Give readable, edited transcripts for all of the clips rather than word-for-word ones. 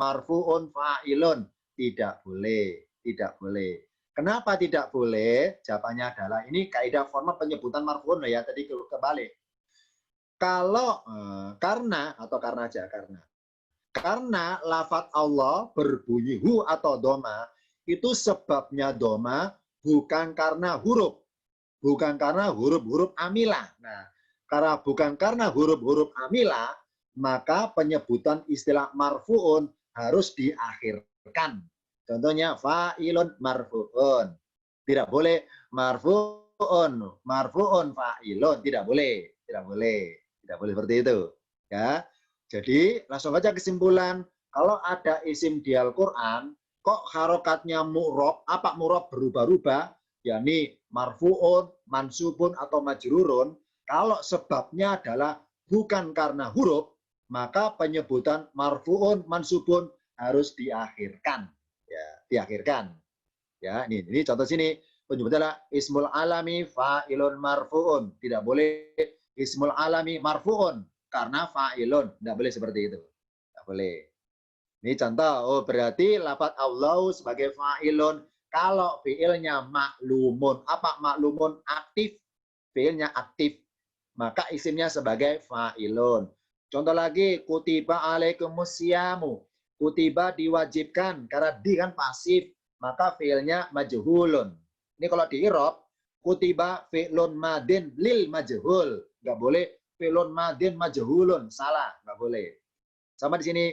marfu'un fa'ilun. Tidak boleh. Tidak boleh. Kenapa tidak boleh? Jawabannya adalah ini kaidah formal penyebutan marfu'un ya. Tadi kebalik. Kalau karena atau karena aja karena. Karena lafadz Allah berbunyi hu atau doma, itu sebabnya doma bukan karena huruf. Bukan karena huruf-huruf amilah. Nah, karena bukan karena huruf-huruf amilah, maka penyebutan istilah marfu'un harus diakhirkan. Contohnya fa'ilun marfu'un. Tidak boleh marfu'un, marfu'un fa'ilun. Tidak boleh. Tidak boleh. Tidak boleh seperti itu. Ya. Jadi langsung aja kesimpulan. Kalau ada isim di Al-Quran, kok harokatnya mu'rob, apa mu'rob berubah-ubah, yakni marfu'un, mansubun, atau majrurun, kalau sebabnya adalah bukan karena huruf, maka penyebutan marfu'un, mansubun harus diakhirkan. Ya, diakhirkan. Ya, ini contoh sini. Penyebutannya adalah ismul alami fa'ilun marfu'un. Tidak boleh ismul alami marfu'un karena fa'ilun. Tidak boleh seperti itu. Tidak boleh. Ini contoh. Oh, berarti lafadz Allah sebagai fa'ilun. Kalau fiilnya maklumun. Apa maklumun? Aktif. Fiilnya aktif. Maka isimnya sebagai fa'ilun. Contoh lagi. Kutiba alaikumusyamu. Kutiba diwajibkan. Karena di kan pasif. Maka fiilnya majhulun. Ini kalau di i'rab, kutiba fi'lun madin lil majhul. Nggak boleh fi'lun madin majhulun. Salah. Nggak boleh. Sama di sini.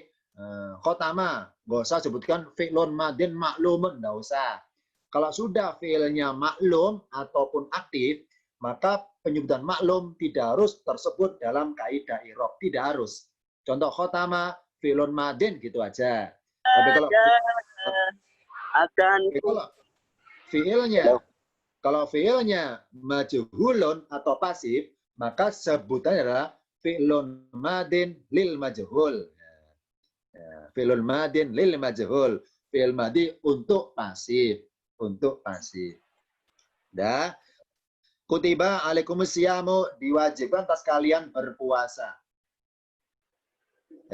Khotama, nggak usah sebutkan fi'lun madin maklumun, nggak usah. Kalau sudah fi'ilnya maklum ataupun aktif, maka penyebutan maklum tidak harus tersebut dalam kaidah i'rab, tidak harus. Contoh khotama, fi'lun madin gitu aja. Tapi kalau fi'ilnya majhulun atau pasif, maka sebutannya adalah fi'lun madin lil majhul. Fi'lul madin lil majhul. Fi'il madi untuk pasif. Untuk pasif. Dah. Kutiba alaikumusyamu, diwajibkan atas kalian berpuasa.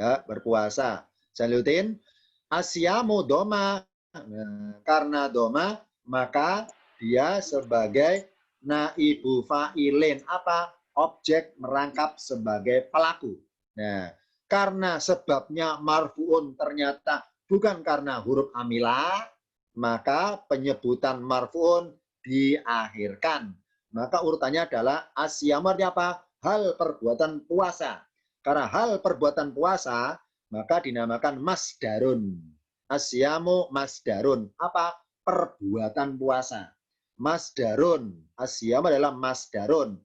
Ya, berpuasa. Salutin. Asyamu doma. Karena doma, maka dia sebagai naibu fa'ilin. Apa? Objek merangkap sebagai pelaku. Nah, karena sebabnya marfu'un ternyata bukan karena huruf amilah, maka penyebutan marfu'un diakhirkan. Maka urutannya adalah asyamu artinya apa? Hal perbuatan puasa. Karena hal perbuatan puasa, maka dinamakan masdarun. Asyamu masdarun. Apa? Perbuatan puasa. Masdarun. Asyamu adalah masdarun.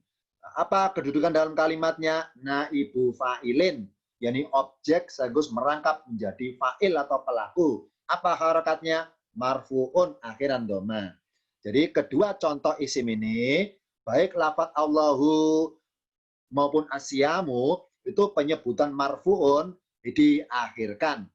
Apa kedudukan dalam kalimatnya? Naibu fa'ilin. yakni objek sekaligus merangkap menjadi fa'il atau pelaku. Apa harakatnya? Marfu'un akhiran doma. Jadi kedua contoh isim ini, baik lafadz Allahu maupun asyamu, itu penyebutan marfu'un diakhirkan.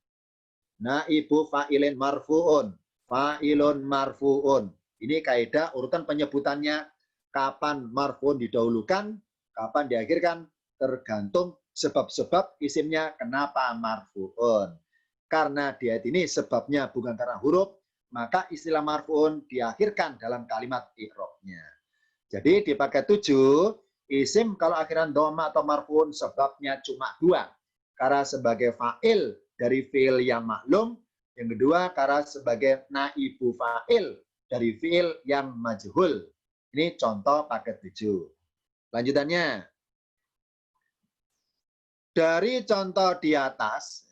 Naibu fa'ilin marfu'un. Fa'ilun marfu'un. Ini kaidah urutan penyebutannya. Kapan marfu'un didahulukan, kapan diakhirkan, tergantung sebab-sebab isimnya kenapa marfu'un. Karena dia ini sebabnya bukan karena huruf, maka istilah marfu'un diakhirkan dalam kalimat i'rabnya. Jadi dipakai 7, isim kalau akhiran dhamma atau marfu'un sebabnya cuma 2. Karena sebagai fa'il dari fi'il yang maklum, yang kedua karena sebagai naibu fa'il dari fi'il yang majhul. Ini contoh paket 7. Lanjutannya. Dari contoh di atas,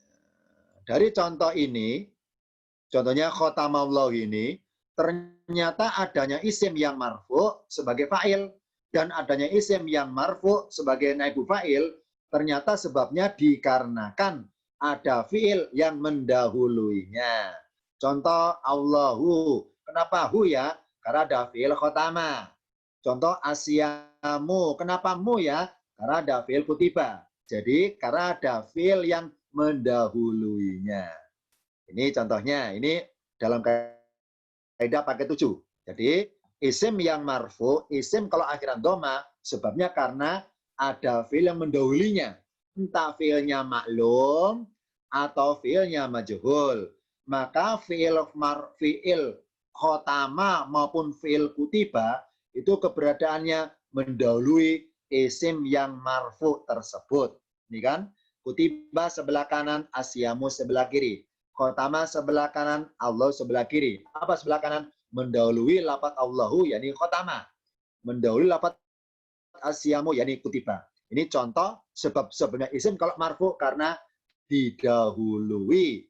dari contoh ini, contohnya khotamallah ini, ternyata adanya isim yang marfu sebagai fa'il dan adanya isim yang marfu sebagai naibu fa'il, ternyata sebabnya dikarenakan ada fi'il yang mendahuluinya. Contoh Allahu. Kenapa hu ya? Karena ada fi'il khotama. Contoh asyamu. Kenapa mu ya? Karena ada fi'il kutiba. Jadi karena ada fi'il yang mendahuluinya. Ini contohnya. Ini dalam kaidah pakai 7. Jadi isim yang marfu, isim kalau akhiran dhamma, sebabnya karena ada fi'il yang mendahulinya. Entah fi'ilnya maklum atau fiilnya majhul. Maka fiil khotama maupun fiil kutiba itu keberadaannya mendahului isim yang marfu tersebut. Ini kan, kutiba sebelah kanan, asyamu sebelah kiri. Khotama sebelah kanan, Allah sebelah kiri. Apa sebelah kanan? Mendahului lafaz Allahu, yakni khotama. Mendahului lafaz asyamu, yakni kutiba. Ini contoh sebab-sebabnya isim kalau marfu karena didahului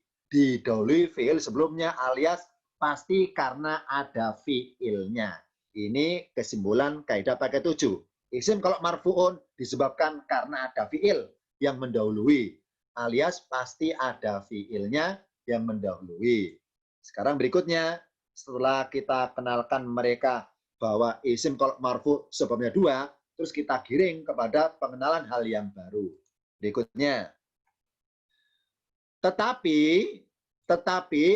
fiil sebelumnya, alias pasti karena ada fiilnya. Ini kesimpulan kaidah pakai 7. Isim kalau marfu'un disebabkan karena ada fiil yang mendahului, alias pasti ada fiilnya yang mendahului. Sekarang berikutnya, setelah kita kenalkan mereka bahwa isim kalau marfu sebabnya 2, terus kita giring kepada pengenalan hal yang baru. Berikutnya, tetapi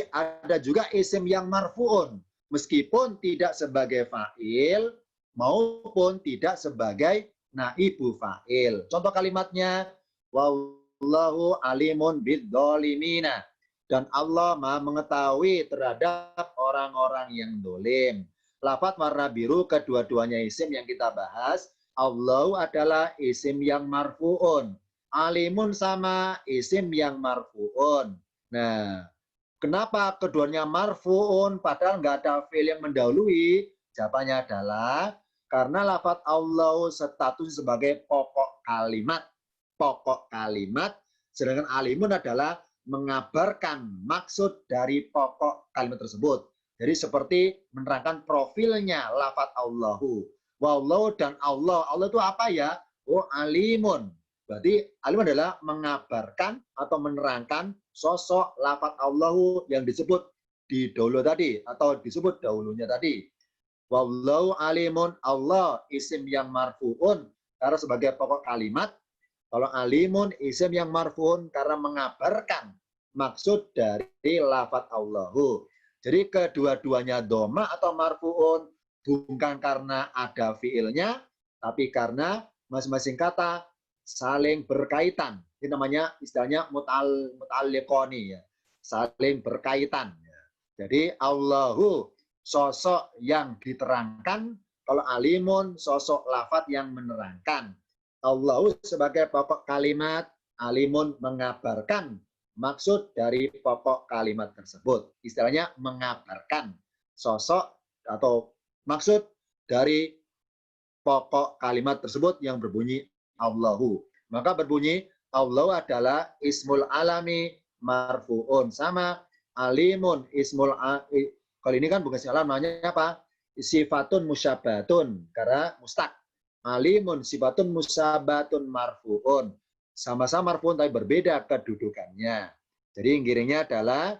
ada juga isim yang marfu'un, meskipun tidak sebagai fa'il maupun tidak sebagai naibu fa'il. Contoh kalimatnya, wallahu alimun bidzolimina. Dan Allah Maha mengetahui terhadap orang-orang yang dolim. Lafaz warna biru kedua-duanya isim yang kita bahas. Allahu adalah isim yang marfu'un. Alimun sama isim yang marfu'un. Nah, kenapa keduanya marfu'un padahal nggak ada fi'il yang mendahului? Jawabannya adalah karena lafaz Allah status sebagai pokok kalimat. Pokok kalimat, sedangkan alimun adalah mengabarkan maksud dari pokok kalimat tersebut. Jadi seperti menerangkan profilnya lafaz Allahu. Wallahu dan Allah. Allah itu apa ya? Oh, alimun. Berarti alim adalah mengabarkan atau menerangkan sosok lafaz Allahu yang disebut di dahulu tadi atau disebut dahulunya tadi. Wallahu alimun, Allah isim yang marfu'un karena sebagai pokok kalimat. Kalau alimun isim yang marfu'un karena mengabarkan maksud dari lafaz Allahu. Jadi kedua-duanya doma atau marfu'un bukan karena ada fiilnya, tapi karena masing-masing kata saling berkaitan. Ini namanya istilahnya muta'alliqoni ya. Saling berkaitan. Jadi Allahu sosok yang diterangkan, kalau alimun sosok lafaz yang menerangkan. Allahu sebagai pokok kalimat, alimun mengabarkan maksud dari pokok kalimat tersebut. Istilahnya mengabarkan sosok atau maksud dari pokok kalimat tersebut yang berbunyi Allahu. Maka berbunyi Allah adalah ismul alami marfu'un. Sama alimun ismul kalau ini kan bukan ismul alam, namanya apa? Sifatun musyabatun karena mustaq. Alimun sifatun musyabatun marfu'un. Sama-sama marfu'un tapi berbeda kedudukannya. Jadi giringnya adalah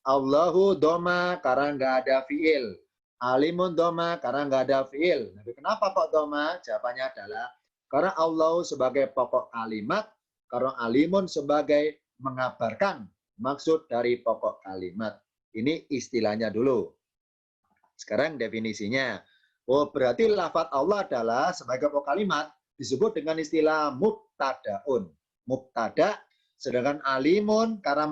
Allahu doma karena nggak ada fiil. Alimun doma karena nggak ada fiil. Tapi kenapa kok doma? Jawabannya adalah karena Allah sebagai pokok kalimat, karena alimun sebagai mengabarkan maksud dari pokok kalimat. Ini istilahnya dulu. Sekarang definisinya. Oh, berarti lafaz Allah adalah sebagai pokok kalimat disebut dengan istilah mubtadaun. Mubtada, sedangkan alimun karena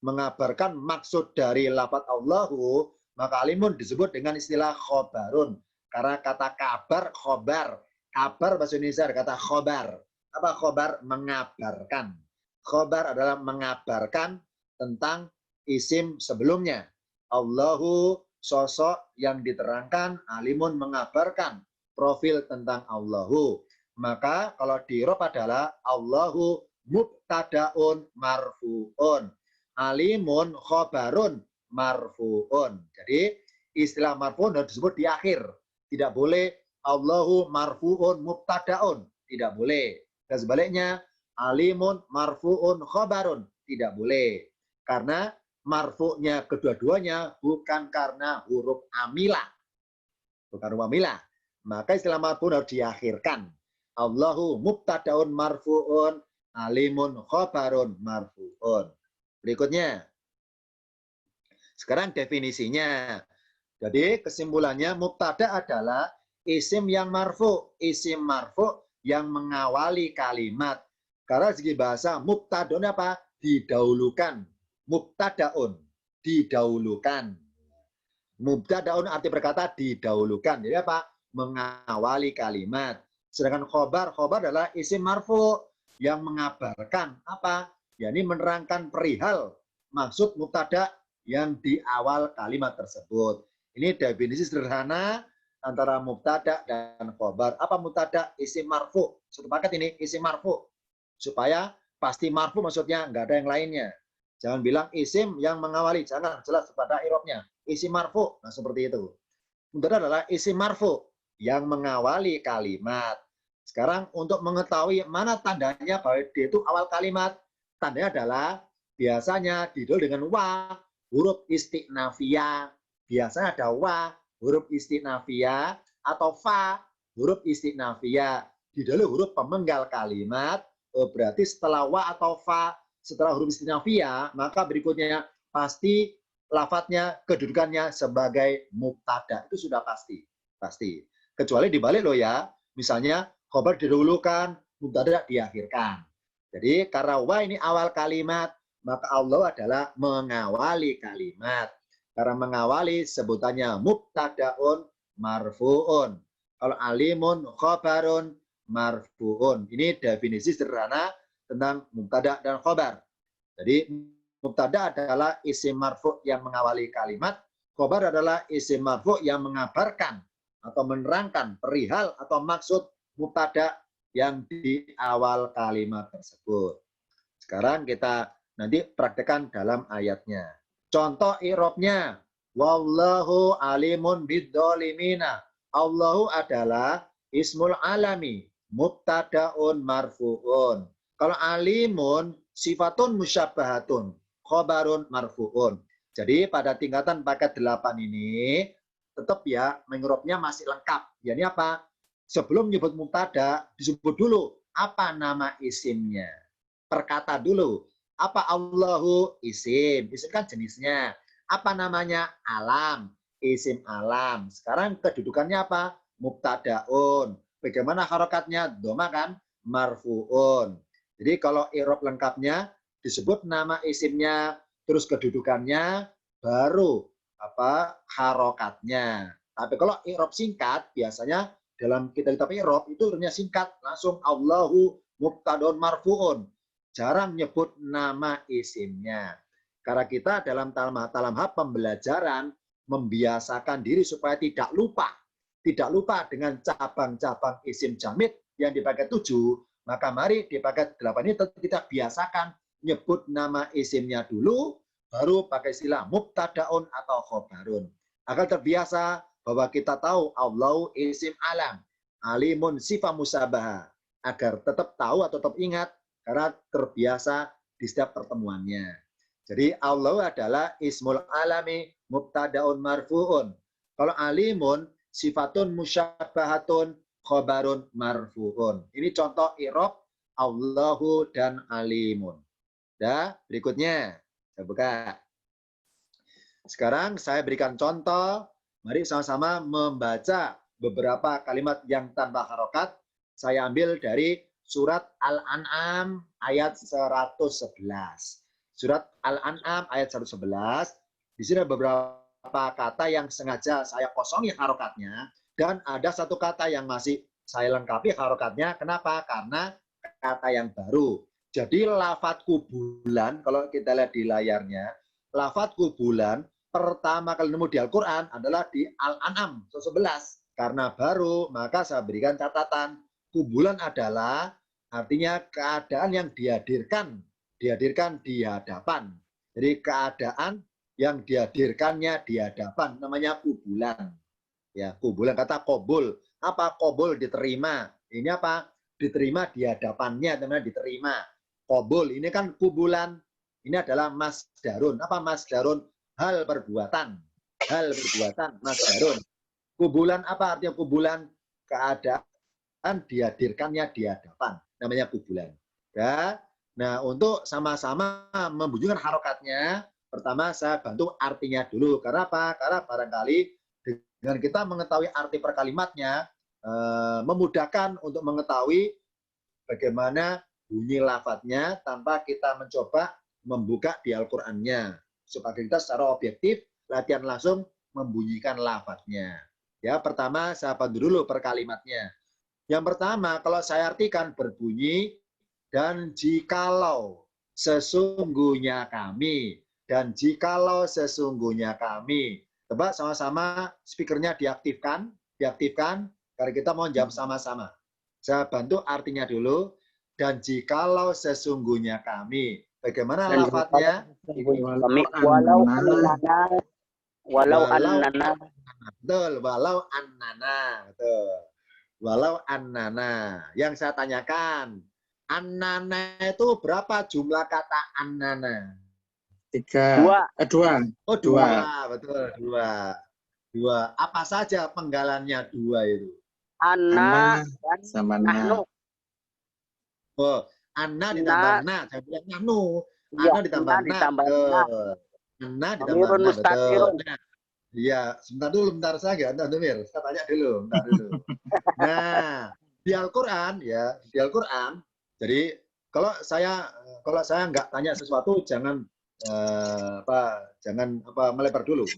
mengabarkan maksud dari lafaz Allahu, maka alimun disebut dengan istilah khobarun. Karena kata kabar, khobar. Kabar bahasa Indonesia kata khobar. Apa khobar? Mengabarkan. Khobar adalah mengabarkan tentang isim sebelumnya. Allahu sosok yang diterangkan, alimun mengabarkan profil tentang Allahu. Maka kalau di Arab adalah Allahu mubtadaun marfu'un. Alimun khobarun marfu'un. Jadi istilah marfu'un harus disebut di akhir. Tidak boleh Allahu marfu'un mubtadaun. Tidak boleh. Dan sebaliknya, alimun marfu'un khobarun. Tidak boleh. Karena marfu'nya kedua-duanya bukan karena huruf amilah. Bukan huruf amilah. Maka istilah marfu'un harus diakhirkan. Allahu mubtadaun marfu'un, alimun khobarun marfu'un. Berikutnya. Sekarang definisinya. Jadi kesimpulannya mubtada adalah isim yang marfu, isim marfu yang mengawali kalimat Karena segi bahasa mubtadaun apa? Didahulukan. Mubtadaun, didahulukan. Mubtadaun arti berkata didahulukan. Jadi apa? Mengawali kalimat. Sedangkan khobar adalah isim marfu yang mengabarkan apa? Ya, ini menerangkan perihal maksud mubtada yang di awal kalimat tersebut. Ini definisi sederhana antara mubtada dan khobar. Apa mubtada? Isim marfu. Satu paket ini isim marfu. Supaya pasti marfu maksudnya, nggak ada yang lainnya. Jangan bilang isim yang mengawali, jangan, jelas pada i'rabnya. Isim marfu, nah seperti itu. Mubtada adalah isim marfu yang mengawali kalimat. Sekarang untuk mengetahui mana tandanya bahwa dia itu awal kalimat, tandanya adalah biasanya didahului dengan wa, huruf istinafiyah. Biasanya ada wa, huruf istinafiyah, atau fa, huruf istinafiyah. Didahului huruf pemenggal kalimat, berarti setelah wa atau fa, setelah huruf istinafiyah, maka berikutnya pasti lafadznya, kedudukannya sebagai mubtada. Itu sudah pasti. Pasti. Kecuali dibalik loh ya. Misalnya, khobar didahulukan, mubtada diakhirkan. Jadi, karena wa ini awal kalimat, maka Allah adalah mengawali kalimat. Karena mengawali sebutannya mubtadaun marfuun. Kalau alimun khobarun marfuun. Ini definisi sederhana tentang mubtada dan khobar. Jadi mubtada adalah isim marfu yang mengawali kalimat, khobar adalah isim marfu yang mengabarkan atau menerangkan perihal atau maksud mubtada yang di awal kalimat tersebut. Sekarang kita nanti praktekkan dalam ayatnya. Contoh i'rabnya, wallahu alimun bidzolimina. Allahu adalah ismul alami, mubtadaun marfuun. Kalau alimun sifatun musyabbahatun, khobarun marfuun. Jadi pada tingkatan paket 8 ini tetap ya mengirobnya masih lengkap. Yani apa? Sebelum menyebut mubtada disebut dulu apa nama isimnya. Perkata dulu. Apa Allahu? Isim. Isim kan jenisnya. Apa namanya? Alam. Isim alam. Sekarang kedudukannya apa? Mubtadaun. Bagaimana harokatnya? Doma kan? Marfuun. Jadi kalau i'rab lengkapnya disebut nama isimnya, terus kedudukannya, baru apa harokatnya. Tapi kalau i'rab singkat, biasanya dalam kitab-kitab i'rab itu hanya singkat, langsung Allahu mubtadaun marfuun. Jarang nyebut nama isimnya. Karena kita dalam talamha pembelajaran membiasakan diri supaya tidak lupa. Tidak lupa dengan cabang-cabang isim jamid yang dipakai 7. Maka mari di paket 8 ini kita biasakan nyebut nama isimnya dulu, baru pakai istilah mubtadaun atau khobarun. Agar terbiasa bahwa kita tahu Allahu isim alam, alimun sifat musabaha. Agar tetap tahu atau tetap ingat, karena terbiasa di setiap pertemuannya. Jadi Allah adalah ismul alami mubtadaun marfuun. Kalau alimun sifatun musyabahatun khobarun marfuun. Ini contoh i'rab Allahu dan alimun. Dah, berikutnya saya buka. Sekarang saya berikan contoh. Mari sama-sama membaca beberapa kalimat yang tanpa harokat. Saya ambil dari surat Al-An'am ayat 111. Surat Al-An'am ayat 111. Di sini ada beberapa kata yang sengaja saya kosongi harokatnya. Dan ada satu kata yang masih saya lengkapi harokatnya. Kenapa? Karena kata yang baru. Jadi lafadz bulan, kalau kita lihat di layarnya, lafadz bulan pertama kali nemu di Al-Quran adalah di Al-An'am 11. Karena baru, maka saya berikan catatan. Kubulan adalah artinya keadaan yang dihadirkan di hadapan. Jadi keadaan yang dihadirkannya di hadapan, namanya kubulan. Ya, kubulan kata kobul. Apa kobul? Diterima. Ini apa? Diterima di hadapannya, namanya diterima. Kobul ini kan kubulan. Ini adalah masdarun. Apa masdarun? Hal perbuatan. Hal perbuatan, masdarun. Kubulan apa artinya kubulan? Keadaan dihadirkannya di hadapan. Namanya kubulan. Ya. Nah, untuk sama-sama membunyikan harokatnya, pertama saya bantu artinya dulu. Karena apa? Karena barangkali dengan kita mengetahui arti per kalimatnya, memudahkan untuk mengetahui bagaimana bunyi lafadznya tanpa kita mencoba membuka di Al-Qur'annya. Supaya kita secara objektif latihan langsung membunyikan lafadznya. Ya, pertama saya pandu dulu per kalimatnya. Yang pertama, kalau saya artikan berbunyi dan jikalau sesungguhnya kami, dan jikalau sesungguhnya kami. Coba sama-sama speakernya diaktifkan, karena kita mau jawab sama-sama. Saya bantu artinya dulu, dan jikalau sesungguhnya kami. Bagaimana lafadznya? Walau annana. Betul, walau annana. Betul. Walau annana. Yang saya tanyakan, annana itu berapa jumlah kata annana? 3. 2. Oh, 2. Betul, 2. 2. Apa saja penggalannya 2 itu? Anna sama nahnu. Oh, anna ditambah na. Saya bilang nahnu. Anna ditambah na. Anna ditambah na. Betul. Nah, iya, sebentar dulu, bentar saja, bentar Mir. Saya tanya dulu, bentar dulu. Nah, di Al-Qur'an ya, di Al-Qur'an. Jadi kalau saya nggak tanya sesuatu jangan melebar dulu.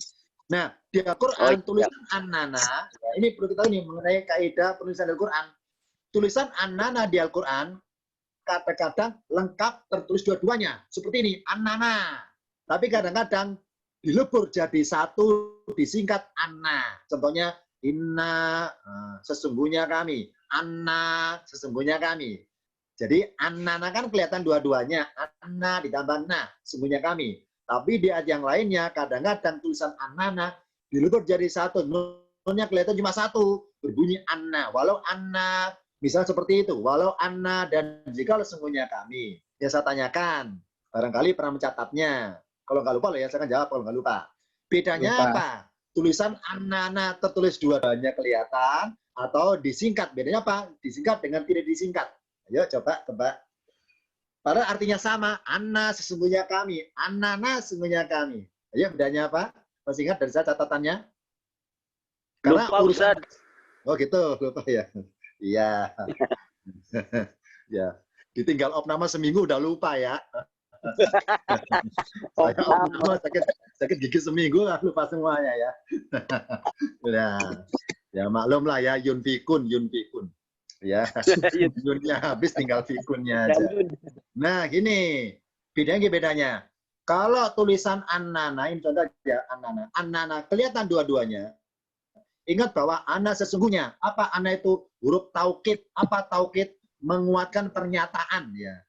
Nah, di Al-Qur'an tulisan annana, ya, ini perlu kita tahu nih mengenai kaidah penulisan Al-Qur'an. Tulisan annana di Al-Qur'an kadang-kadang lengkap tertulis dua-duanya, seperti ini, annana. Tapi kadang-kadang dilebur jadi satu, disingkat anna. Contohnya inna, sesungguhnya kami, anna, sesungguhnya kami. Jadi annana kan kelihatan dua-duanya, anna ditambah na, sesungguhnya kami. Tapi di ayat yang lainnya kadang-kadang tulisan annana dilebur jadi satu, nunnya kelihatan cuma satu, berbunyi anna. Walau anna, misalnya seperti itu, walau anna dan jika sesungguhnya kami. Ya saya tanyakan, barangkali pernah mencatatnya. Kalau nggak lupa ya saya akan jawab kalau nggak lupa. Bedanya apa? Tulisan annana tertulis dua-duanya kelihatan atau disingkat. Bedanya apa? Disingkat dengan tidak disingkat. Ayo coba tebak. Padahal artinya sama. Anna sesungguhnya kami. Annana sesungguhnya kami. Ayo bedanya apa? Masih ingat dari saya catatannya? Karena lupa urusan. Ustaz. Oh gitu, lupa ya. Iya. Ya. Ditinggal opname seminggu udah lupa ya. Saya opname sakit gigi seminggu lupa semuanya ya. Ya maklum lah ya, yun fikun. Ya, yunnya habis tinggal fikunnya aja. Nah gini, bedanya. Kalau tulisan annana, ini contoh aja annana kelihatan dua-duanya. Ingat bahwa anna sesungguhnya. Apa anna itu? Huruf taukid. Apa taukid? Menguatkan pernyataan ya.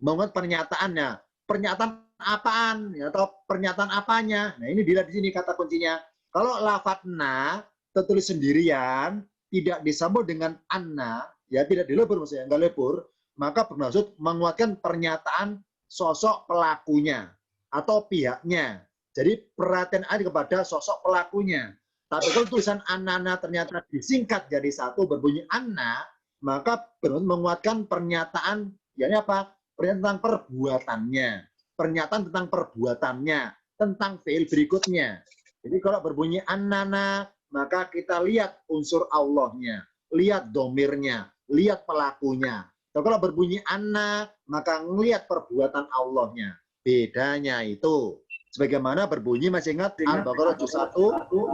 Menguat pernyataannya. Pernyataan apaan? Ya, atau pernyataan apanya? Nah ini dilihat di sini kata kuncinya. Kalau lafadz na tertulis sendirian, tidak disambung dengan anna, ya tidak dilebur maksudnya, enggak lebur, maka bermaksud menguatkan pernyataan sosok pelakunya atau pihaknya. Jadi perhatian ada kepada sosok pelakunya. Tapi kalau tulisan annana ternyata disingkat jadi satu berbunyi anna, maka menguatkan pernyataan, yakni apa? Pernyataan tentang perbuatannya, pernyataan tentang perbuatannya, tentang fiil berikutnya. Jadi kalau berbunyi annana, maka kita lihat unsur Allahnya, lihat domirnya, lihat pelakunya. Kalau berbunyi anna, maka melihat perbuatan Allahnya. Bedanya itu. Sebagaimana berbunyi, masih ingat Al-Baqarah juz 1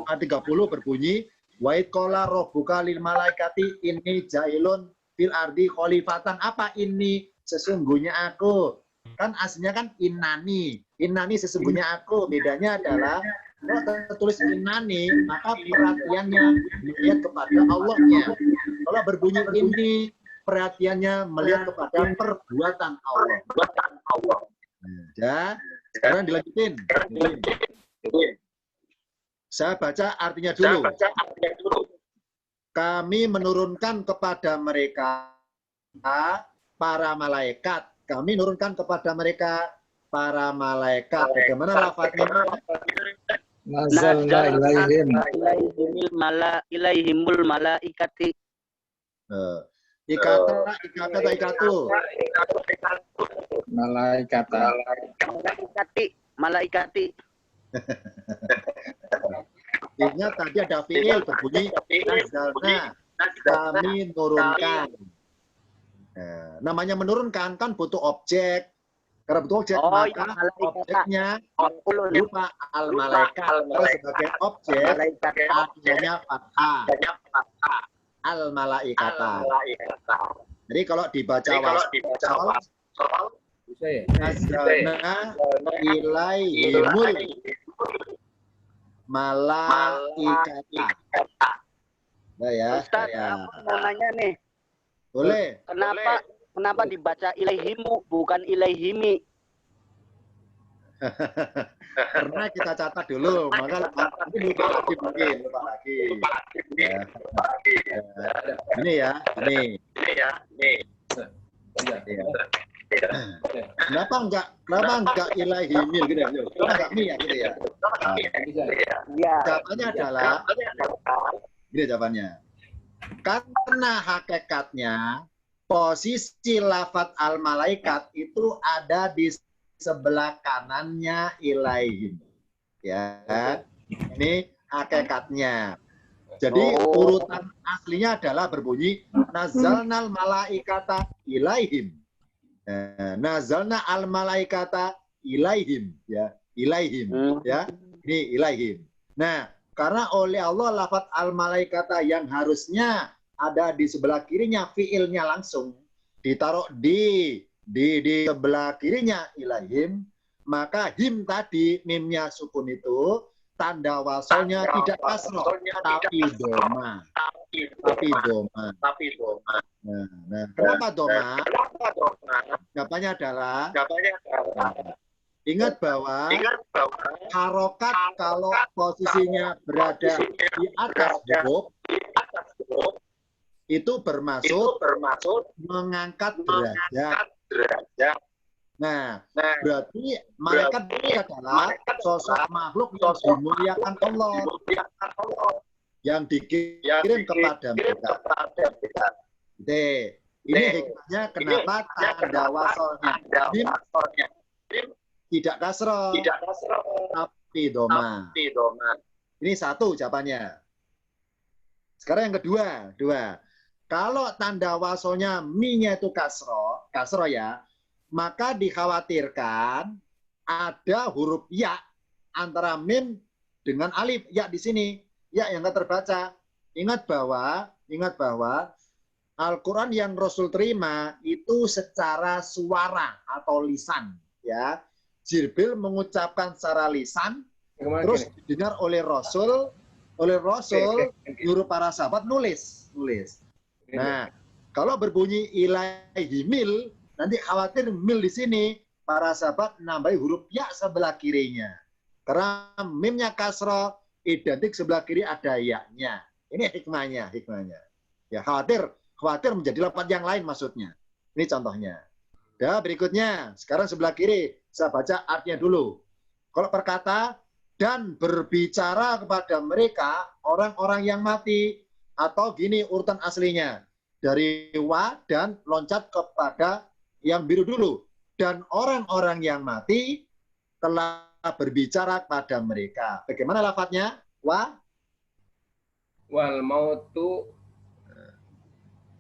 ayat 30 berbunyi wa id qala rabbuka lil malaikati inni jailun fil ardi khalifatan. Apa ini? Sesungguhnya aku. Kan aslinya kan innani. Innani sesungguhnya aku. Bedanya adalah kalau tertulis innani, maka perhatiannya melihat kepada Allahnya. Kalau berbunyi ini, perhatiannya melihat kepada perbuatan Allah. Ya, sekarang dilanjutin. Saya baca artinya dulu. Kami menurunkan kepada mereka para malaikat. Kami menurunkan kepada mereka para malaikat. Bagaimana lafadznya? Nazalna ilaihimul malaikati. Ikatu. Malaikati. Ingat tadi ada fiil berbunyi nazalna. Kami menurunkan. Namanya menurunkan kan butuh objek. Karena butuh objek, Oh, maka ya, malaikata. objeknya Maf'ulun. berupa al-malaikat. Kalau sebagai objek, adanya fathah. Al-malaikata. Jadi kalau dibaca wasol, Bisa ya? nazalna ilaihimul malaikata. Nah ya, Ustaz, ya. aku mau nanya nih. Boleh. Kenapa dibaca ilaihimu bukan ilaihimi? Karena kita catat dulu, maka nanti lupa lagi. Ya. Ini ya, ini. Ya. Kenapa enggak ilaihimil gitu ya? Kenapa enggak mi ya gitu ya? Ya. Jawabannya adalah ini jawabannya. Karena hakikatnya posisi lafadz al-malaikat itu ada di sebelah kanannya ilaihim. Ya. Ini hakikatnya. Jadi urutan aslinya adalah berbunyi nazalnal malaikata ilaihim. Nazalna al malaikata ilaihim, ya, ilaihim, ya, ini ilaihim. Nah, karena oleh Allah lafadz al malaikata yang harusnya ada di sebelah kirinya fiilnya langsung ditaruh di sebelah kirinya ilaihim, maka him tadi mimnya sukun itu tanda wasolnya tidak kasroh tapi doma. Nah, kenapa doma? Jawabannya adalah ingat bahwa harokat kalau posisinya berada di atas huruf itu bermaksud mengangkat derajat. Nah, berarti malaikat adalah sosok makhluk yang dimuliakan Allah, yang dikirim kepada mereka. Ini hikmahnya kenapa tanda wasolnya tidak kasroh, tapi doma. Ini satu jawabannya. Sekarang yang kedua. Kalau tanda wasolnya mi-nya itu kasroh ya, maka dikhawatirkan ada huruf ya antara mim dengan alif. Ya di sini, ya yang nggak terbaca. Ingat bahwa Al-Quran yang Rasul terima itu secara suara atau lisan, ya. Jibril mengucapkan secara lisan, terus didengar oleh Rasul nyuruh para sahabat nulis. Nah, kalau berbunyi ilaihimil, nanti khawatir mil di sini para sahabat nambahi huruf ya sebelah kirinya. Karena mimnya kasroh identik sebelah kiri ada ya-nya. Ini hikmahnya. Ya, khawatir menjadi lafaz yang lain maksudnya. Ini contohnya. Ya, berikutnya, sekarang sebelah kiri, saya baca artinya dulu. Kalau perkata, dan berbicara kepada mereka, orang-orang yang mati, atau gini urutan aslinya, dari wa dan loncat kepada yang biru dulu. Dan orang-orang yang mati telah berbicara kepada mereka. Bagaimana lafadznya? Wal mautu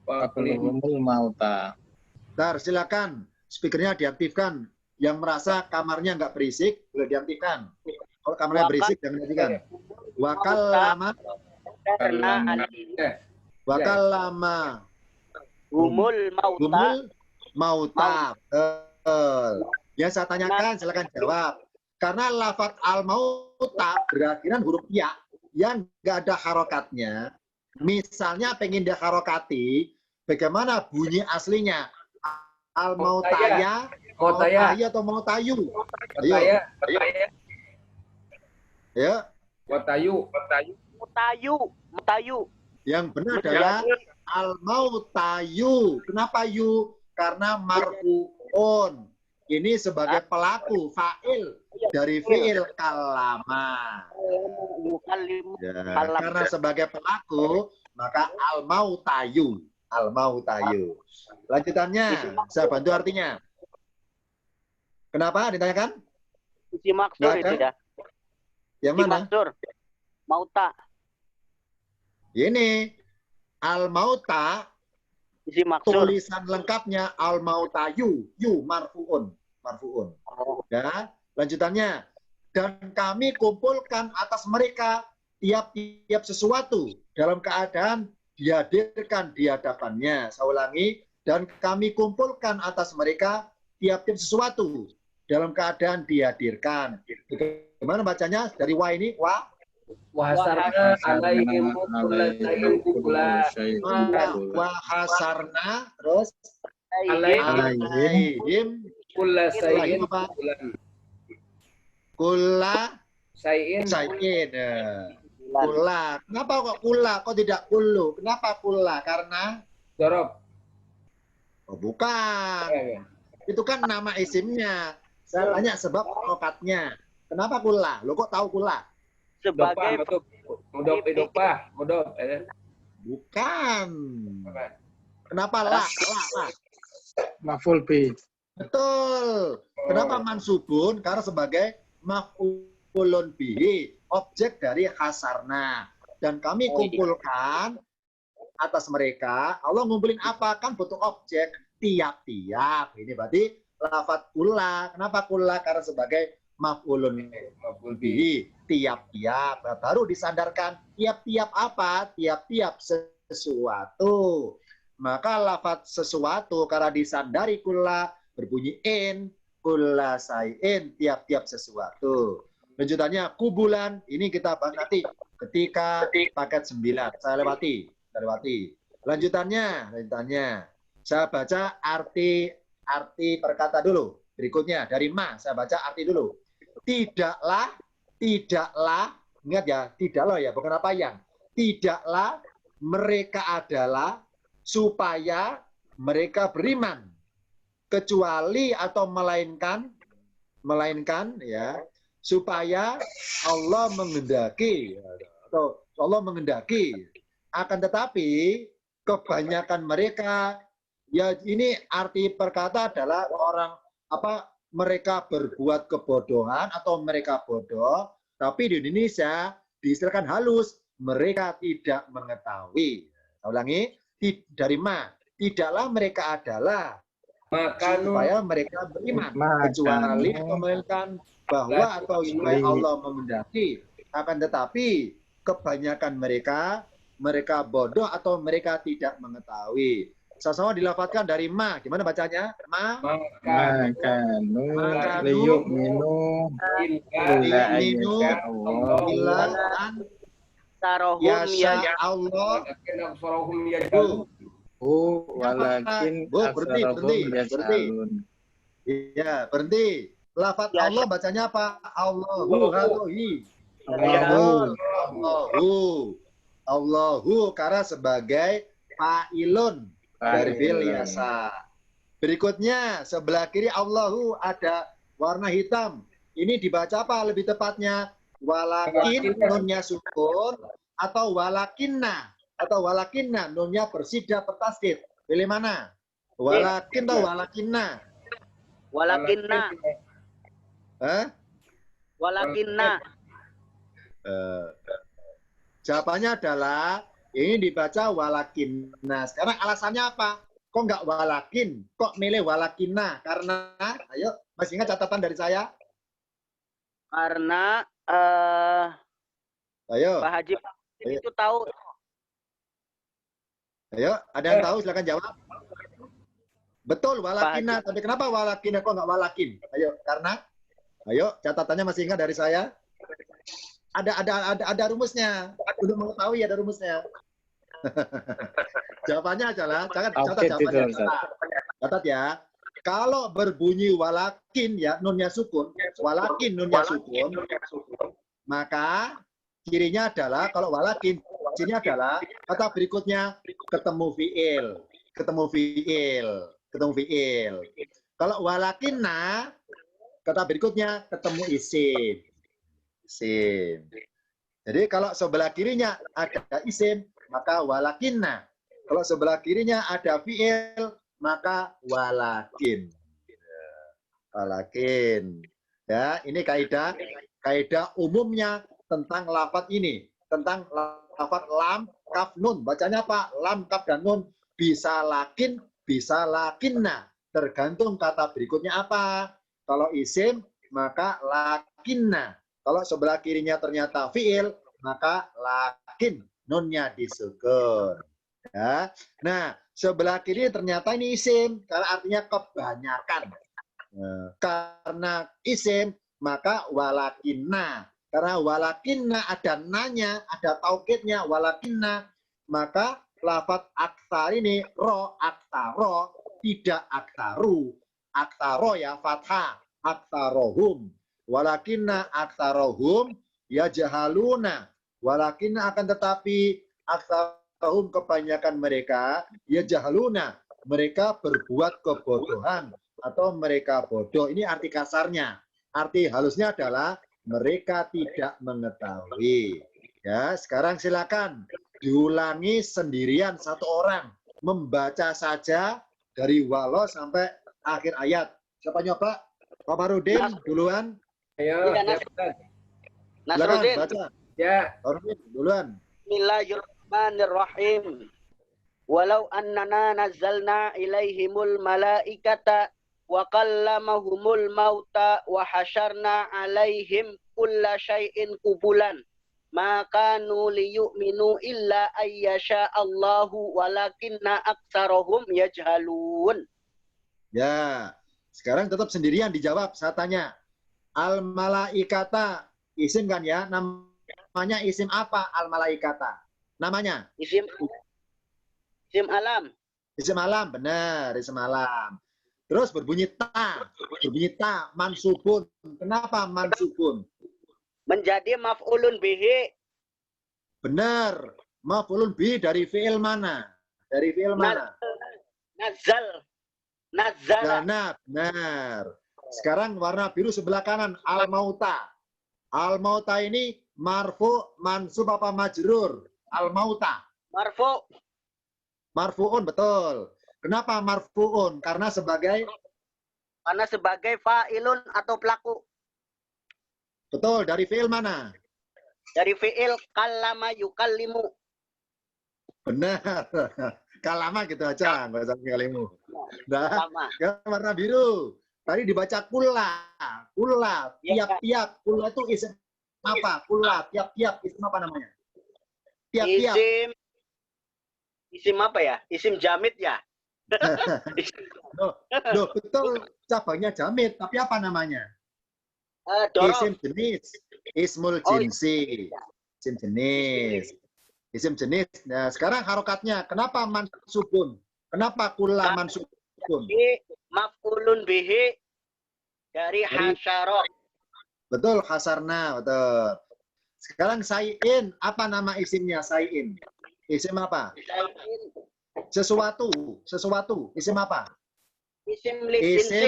Waqulul mauta. Bentar, silakan. Speakernya diaktifkan. Yang merasa kamarnya nggak berisik, boleh diaktifkan. Kalau kamarnya berisik, jangan diaktifkan. Wakal lama. Humul mauta. Yang saya tanyakan, silakan jawab. Karena lafadz al-mauta berakhiran huruf ya, yang nggak ada harokatnya. Misalnya pengen diharokati, bagaimana bunyi aslinya? Al-mautaya, mautaya atau mautayu? Ayo. Ya. Mautayu. Yang benar adalah al-mautayu. Kenapa yu? Karena marfu'un. Ini sebagai pelaku, fa'il dari fi'il kalama. Ya, karena sebagai pelaku, maka al-mautayu. Lanjutannya, saya bantu artinya. Kenapa ditanyakan? Isi maksur itu dah. Yang mana? Maksur. Mauta. Ini al-mauta Isi maksud. Tulisan lengkapnya al-mautayu, yu marfuun, marfuun. Oh. Ya, lanjutannya. Dan kami kumpulkan atas mereka tiap-tiap sesuatu dalam keadaan dihadirkan di hadapannya. Saya ulangi, dan kami kumpulkan atas mereka tiap-tiap sesuatu dalam keadaan dihadirkan. Bagaimana bacanya? Dari wa ini, wa. Wahasarna alaihim kullasain kubla. Wa hasarna, terus alaihim Kullasain apa? kubulan. Kulla Sain sayin. Kulla. Kenapa kok kulla? Kok tidak kullu? Kenapa kulla? Karena dorob. oh, bukan. Itu kan nama isimnya. Saya tanya sebab rokatnya. Kenapa kulla? Lo kok tahu kulla? Sebagai Mudop idopah. Mudop. Bukan. Kenapa la? Maful bi. Betul. Kenapa mansubun? Karena sebagai maf'ulun bihi, objek dari hasarna. Dan kami kumpulkan atas mereka. Allah ngumpulin apa? Kan butuh objek tiap-tiap. Ini berarti lafadz kulla. Kenapa kulla? Karena sebagai maf'ulun bihi, tiap-tiap. Nah, baru disandarkan tiap-tiap apa? Tiap-tiap sesuatu. Maka lafadz sesuatu karena disandari kulla berbunyi in, kulla sayin, tiap-tiap sesuatu. Lanjutannya kubulan, ini kita bahas nanti ketika paket 9. Saya lewati. Lanjutannya, saya baca arti perkata dulu. Berikutnya dari ma, saya baca arti dulu. Tidaklah, ingat ya, tidaklah ya, bukan apa yang. Tidaklah mereka adalah supaya mereka beriman, kecuali atau melainkan ya, supaya Allah menghendaki atau Allah menghendaki. Akan tetapi kebanyakan mereka, ya ini arti perkata adalah orang mereka berbuat kebodohan atau mereka bodoh, tapi di Indonesia diistilahkan halus, mereka tidak mengetahui. Saya ulangi, dari ma, tidaklah mereka adalah supaya mereka beriman, kecuali atau melainkan bahwa atau supaya Allah menghendaki. Akan tetapi kebanyakan mereka bodoh atau mereka tidak mengetahui. Sama-sama dilafadzkan dari ma. Gimana bacanya? Makanu liyuk minu illa an tarohum yasha ya Allah. Walakin berhenti. Ya, berhenti. Lafadz Allah bacanya apa? Allahu karena sebagai fa'ilun dari fi'il yasa. Berikutnya sebelah kiri Allahu ada warna hitam. Ini dibaca apa lebih tepatnya? Walakin nunnya sukun atau walakinna nunnya bersidah bertasdid. Pilih mana? Walakin atau walakinna? Walakinna. Jawabannya adalah ini dibaca walakinna. Sekarang alasannya apa? Kok nggak walakin? Kok milih walakinna? Karena, ayo, masih ingat catatan dari saya? Karena Ayo. Pak Haji itu tahu. Ayo, ada yang tahu? Silakan jawab. Betul, walakinna. Tapi kenapa walakinna? Kok nggak walakin? Ayo, karena? Ayo, catatannya masih ingat dari saya? Ada rumusnya. Untuk mengetahui ada rumusnya. Jawabannya adalah, catat jawabannya. Catat ya. Kalau berbunyi walakin ya, nunnya sukun, walakin nunnya sukun, maka cirinya adalah, kalau walakin, cirinya adalah, kata berikutnya, ketemu fi'il. Kalau walakinna, kata berikutnya, ketemu isim. Jadi kalau sebelah kirinya ada isim, maka walakinna. Kalau sebelah kirinya ada fi'il, maka walakin. Ya, ini kaidah umumnya tentang lafadz ini, tentang lafadz lam, kaf, nun. Bacanya apa? Lam, kaf, dan nun bisa lakin, bisa lakinna. Tergantung kata berikutnya apa. Kalau isim, maka lakinna. Kalau sebelah kirinya ternyata fiil, maka lakin. Nunnya disukun. Ya. Nah, sebelah kiri ternyata ini isim, karena artinya kebanyakan. Nah, karena isim, maka walakinna. Karena walakinna ada nanya, ada taukidnya, walakinna. Maka lafadz aktar ini, ro, aktaro, tidak aktaru. Aktaro ya fathah, aktarohum. Walakinna aktarohum ya jahaluna. Walakinna akan tetapi aktarohum kebanyakan mereka ya jahaluna. Mereka berbuat kebodohan atau mereka bodoh. Ini arti kasarnya. Arti halusnya adalah mereka tidak mengetahui. Ya, sekarang silakan diulangi sendirian satu orang, membaca saja dari walau sampai akhir ayat. Siapa nyoba? Pak Marudin duluan. Ayo, Iya, ya, Nas. Ustaz. Silakan Nasruddin. baca. Ya, Pak Marudin duluan. Bismillahirrahmanirrahim. Walau annana nazzalna ilaihimul malaikata wa kallamahumul mauta wa hasyarna alaihim kulla syai'in kubulan ma kanu liyu'minu illa ayyasha Allahu walakinna aktsarahum yajhalun. Ya, sekarang tetap sendirian dijawab. Saya tanya, al malaikata isim kan ya? Namanya isim apa al malaikata? Namanya? Isim alam. Isim alam, benar, isim alam. Terus berbunyi ta, mansubun. Kenapa mansubun? Menjadi maf'ulun bihi. Benar, maf'ulun bi dari fi'il mana? Dari fi'il mana? Nazal. Nazala. Nah, benar. Sekarang warna biru sebelah kanan, al-mauta. Al-mauta ini marfu, mansub apa majrur? Al-mauta. Marfu. Marfu'un, betul. Kenapa marfu'un? Karena sebagai fa'ilun atau pelaku. betul, dari fi'il mana? Dari fi'il kallama yukallimu. Benar. Kalama gitu aja, nggak usah kalimu. Nah, Sama. yang warna biru. Tadi dibaca kula. Kula, Ya, tiap-tiap. Kula itu isim apa? Kula, tiap-tiap. Isim apa namanya? Tiap-tiap. Isim apa ya? Isim jamid ya? Loh, betul. Cabangnya jamid. Tapi apa namanya? Dorof. Isim jenis. Ismul jinsi. Isim jenis. Isim jenis. Nah, sekarang harokatnya. Kenapa mansubun? Kenapa kula mansubun? Maf'ulun bihi dari hasyara. Betul, hasarna. Betul. Sekarang sayin. Apa nama isimnya sayin? Isim apa? Sesuatu. Sesuatu. Isim apa? Isim Isim. jinsi.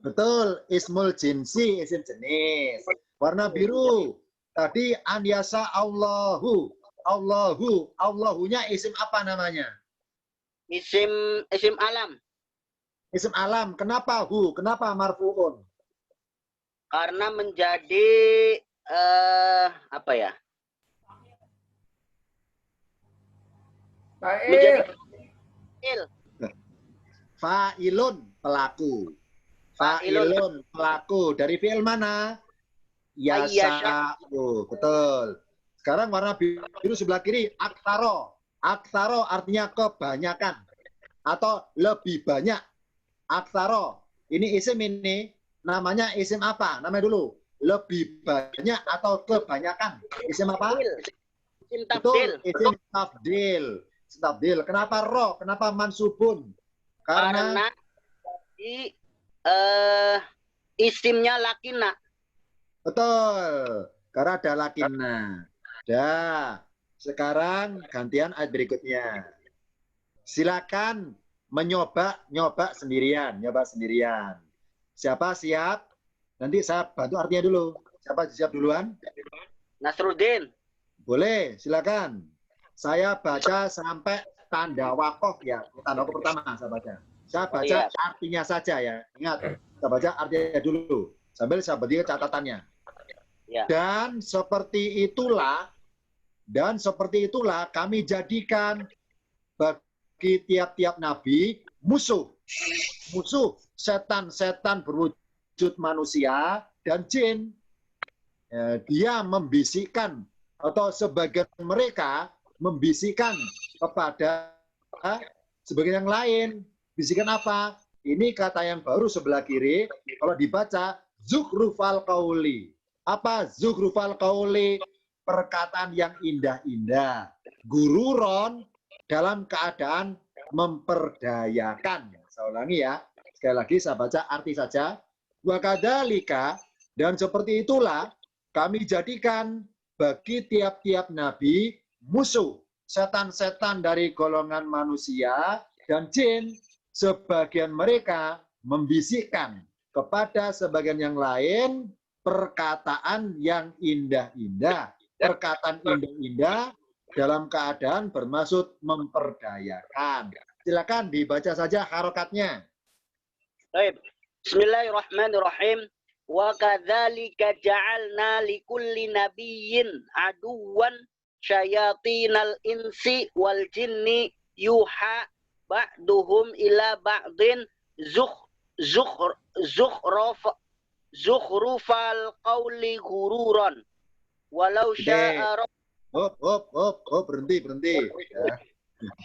Betul. Ismul jinsi. Isim jenis. Warna biru. Tadi andiasa Allahu. Allahu. Allahunya isim apa namanya? Isim alam. Isim alam. Kenapa hu? Kenapa marfu'un? Karena menjadi apa ya? Menjadi Fa'il. fa'il. Fa'ilun, pelaku. Fa'ilun, pelaku. Dari fi'il mana? Yasa'u. Betul. Sekarang warna biru sebelah kiri, aktaro. Aktaro artinya kebanyakan. Atau lebih banyak. Aktaro. Ini isim ini. Namanya isim apa? Namanya dulu. Lebih banyak atau kebanyakan. Isim apa? Isim Betul. tabdil. Isim tafdil. Tabdil. Kenapa ro? Kenapa mansubun? Karena di isimnya lakina. Betul. Karena ada lakinna. Dah. Sekarang gantian ayat berikutnya. Silakan nyoba sendirian. Siapa siap? Nanti saya bantu artinya dulu. Siapa siap duluan? Nasruddin. Boleh, silakan. Saya baca sampai tanda wakof ya. Tanda wakof pertama saya baca. Saya baca artinya saja ya. Ingat, saya baca artinya dulu. Sambil saya beri catatannya. Ya. Dan seperti itulah kami jadikan bagi bagi tiap-tiap nabi musuh. Musuh setan-setan berwujud manusia dan jin. Dia membisikkan atau sebagian mereka membisikkan kepada sebagian yang lain. Bisikan apa? Ini kata yang baru sebelah kiri. Kalau dibaca zukhrufal qauli. Apa zukhrufal qauli? Perkataan yang indah-indah. Gururon dalam keadaan memperdayakan. Saya ulangi ya. Sekali lagi saya baca arti saja. Wa kadzalika, dan seperti itulah kami jadikan bagi tiap-tiap nabi musuh setan-setan dari golongan manusia dan jin. Sebagian mereka membisikkan kepada sebagian yang lain perkataan yang indah-indah. Perkataan indah-indah dalam keadaan bermaksud memperdayakan. Silakan dibaca saja harokatnya. Baik. Bismillahirrahmanirrahim. Wa kadzalika ja'alna likulli nabiyyin aduwan syayatinal insi wal jinni yuha ba'duhum ila ba'din zukhrufal qawli gururan walau sya'a Berhenti. Ya.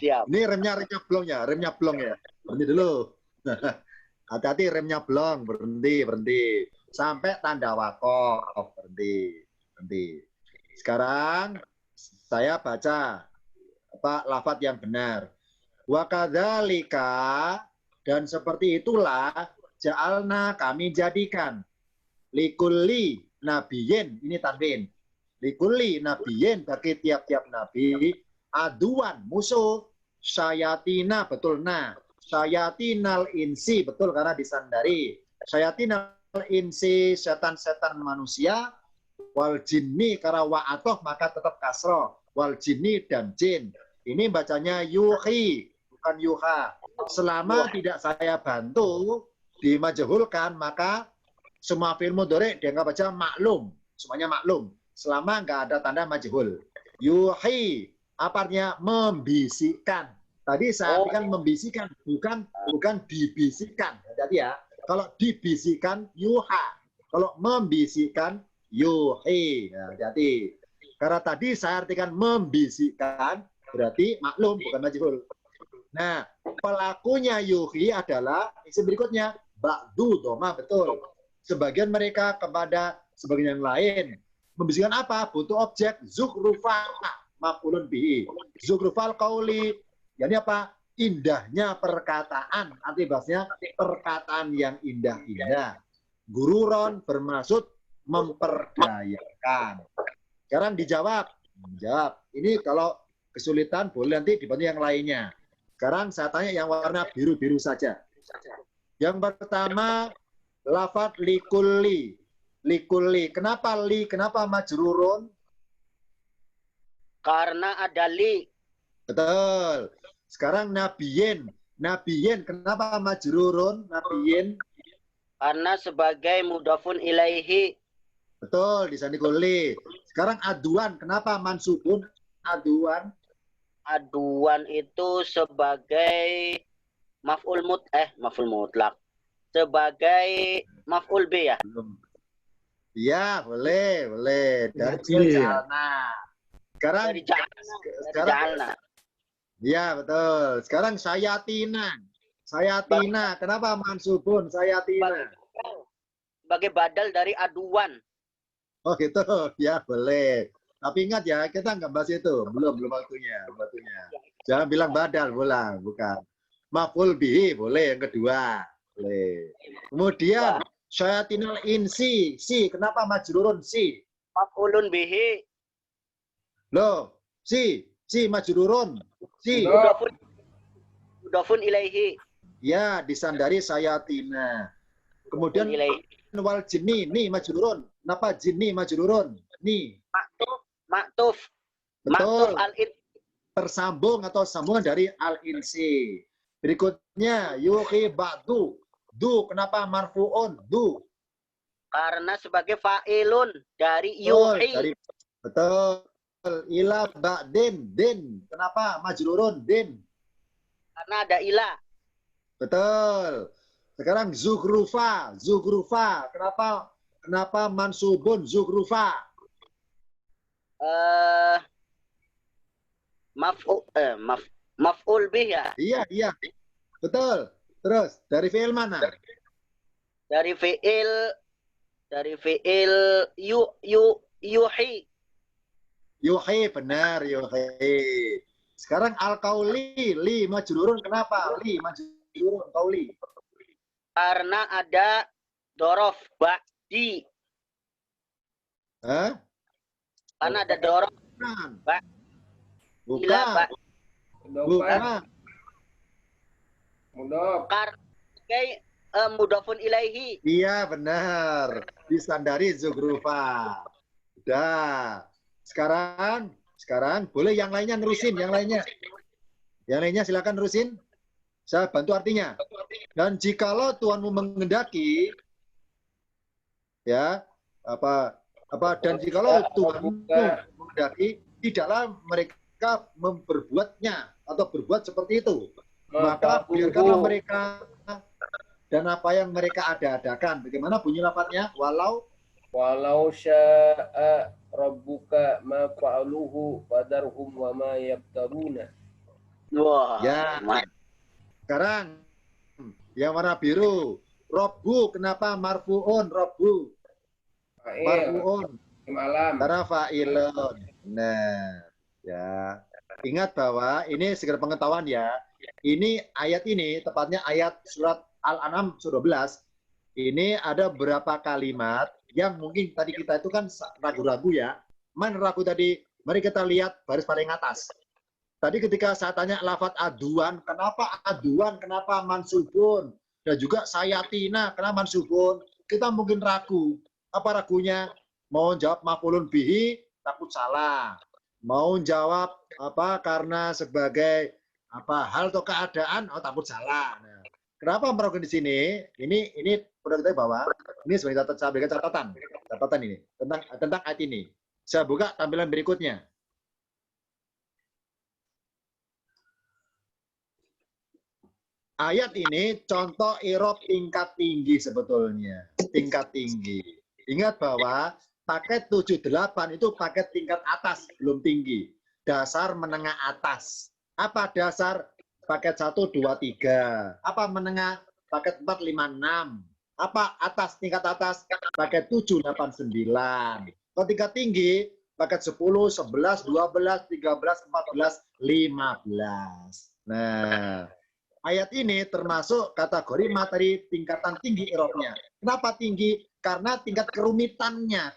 Siap. Ini remnya blong ya. Berhenti dulu. Hati-hati remnya blong, berhenti. Sampai tanda wakof, berhenti. Sekarang saya baca lafadz yang benar. Wa kadzalika, dan seperti itulah ja'alna kami jadikan likulli nabiyyin, ini tanwin. Likulli nabiyyin, bagi tiap-tiap nabi aduan musuh syayatina, betul nah. Syayatinal insi, betul karena disandari. Syayatinal insi, setan-setan manusia. Wal jinni, karena wa'atoh maka tetap kasroh. Wal jinni dan jin. Ini bacanya yuhi, bukan yuha. Selama tidak saya bantu dimajhulkan, maka semua fi'il mudhari' dianggap baca maklum. Semuanya maklum. Selama nggak ada tanda majhul. Yuhi, apa artinya? Membisikkan. Tadi saya artikan membisikkan, bukan dibisikkan. Jadi ya, kalau dibisikkan yuha, kalau membisikkan yuhi. Nah, jadi karena tadi saya artikan membisikkan, berarti maklum, bukan majhul. Nah, pelakunya yuhi adalah isim berikutnya ba'du doma, betul. Sebagian mereka kepada sebagian yang lain. Membisikkan apa? Butuh objek zukhrufa maf'ulun bihi. Zukhrufal qauli. Yani apa? Indahnya perkataan. Arti bahasanya perkataan yang indah-indah. Gururon bermaksud memperdayakan. Sekarang dijawab. Ini kalau kesulitan boleh nanti dibantu yang lainnya. Sekarang saya tanya yang warna biru-biru saja. Yang pertama, lafadz likulli. Likulli. Kenapa li? Kenapa majrurun? Karena ada li. Betul. Sekarang nabiyin. Nabiyin. Kenapa majrurun? Nabiyin. Karena sebagai mudhafun ilaihi. Betul. Disandikuli. Sekarang aduan. Kenapa mansubun? Aduan. Aduan itu sebagai maf'ul mutlak. Sebagai maf'ul bi ya. Iya, boleh. Dari ja'alna. Sekarang Dari ja'alna. Iya, betul. Sekarang sayatina. Kenapa mansubun sayatina? Sebagai badal dari aduan. Oh gitu, ya boleh. Tapi ingat ya, kita nggak bahas itu. Belum waktunya. Jangan bilang badal, bukan. Maf'ul bihi, boleh. Yang kedua, boleh. Kemudian, syayatinal insi. Kenapa majrurun si? Maf'ulun bihi. Loh, si majrurun. Si. Mudhafun ilaihi. Ya, disandari sayatina. Kemudian, wal jinni, nih majrurun. Kenapa jinni majrurun? Nih. Maktuf. Betul. Al-in. Tersambung atau sambungan dari al-insi. Berikutnya, yuhi ba'du. Du, kenapa marfu'un? Du. Karena sebagai fa'ilun dari yuhi. Betul. Ila ba'din. Din. Kenapa? Majrurun. Din. Karena ada ila. Betul. Sekarang zukhrufa, zukhrufa. Kenapa mansubun zukhrufa? Eh maf'ul bih ya. Iya. Betul. Terus dari fi'il mana? Dari fi'il yuhi. Yuhi, benar yuhi. Sekarang al-qauli, li majrurun. Kenapa? Li majrurun, qauli. Karena ada dorof ba'di. Hah? Karena ada dorof Bukan. Ba- ila Bukan. ba'di. Bukan. Mudof. Sebagai mudhafun ilaihi. Iya, benar. Disandari zukhrufa. Udah. Sekarang boleh yang lainnya nerusin, yang lainnya. Yang lainnya silakan nerusin. Saya bantu artinya. Dan jikalau tuanmu mengendaki, ya, dan jikalau tuanmu mengendaki, tidaklah mereka berbuatnya atau berbuat seperti itu. Maka biarkanlah mereka dan apa yang mereka ada-adakan. Bagaimana bunyi lafadznya? Walau sya'a rabbuka ma fa'aluhu fadarhum wa ma yaftaruna. Wah. Ya. Sekarang yang warna biru. Robbu, kenapa marfu'un? Robbu. Marfu'un. Malam. Karena fa'ilun. Nah, ya. Ingat bahwa ini sekedar pengetahuan ya. Ini ayat ini, tepatnya ayat surat Al-An'am surah 12. Ini ada beberapa kalimat yang mungkin tadi kita itu kan ragu-ragu ya. Mana ragu tadi? Mari kita lihat baris paling atas. Tadi ketika saya tanya lafadz aduan, kenapa aduan, kenapa mansubun? Dan juga sayatina, kenapa mansubun? Kita mungkin ragu. Apa ragunya? Mau jawab maf'ulun bihi, takut salah. Mau jawab apa karena sebagai apa hal atau keadaan, takut salah. Nah, kenapa meragukan di sini? Ini perlu kita bawa. Ini sebagai catatan ini tentang ayat ini. Saya buka tampilan berikutnya. Ayat ini contoh i'rab tingkat tinggi sebetulnya. Tingkat tinggi. Ingat bahwa paket 78 itu paket tingkat atas, belum tinggi. Dasar menengah atas. Apa dasar? Paket 1, 2, 3. Apa menengah? Paket 4, 5, 6. Apa atas, tingkat atas? Paket 7, 8, 9. Kalau tingkat tinggi, paket 10, 11, 12, 13, 14, 15. Nah, ayat ini termasuk kategori materi tingkatan tinggi i'rabnya. Kenapa tinggi? Karena tingkat kerumitannya.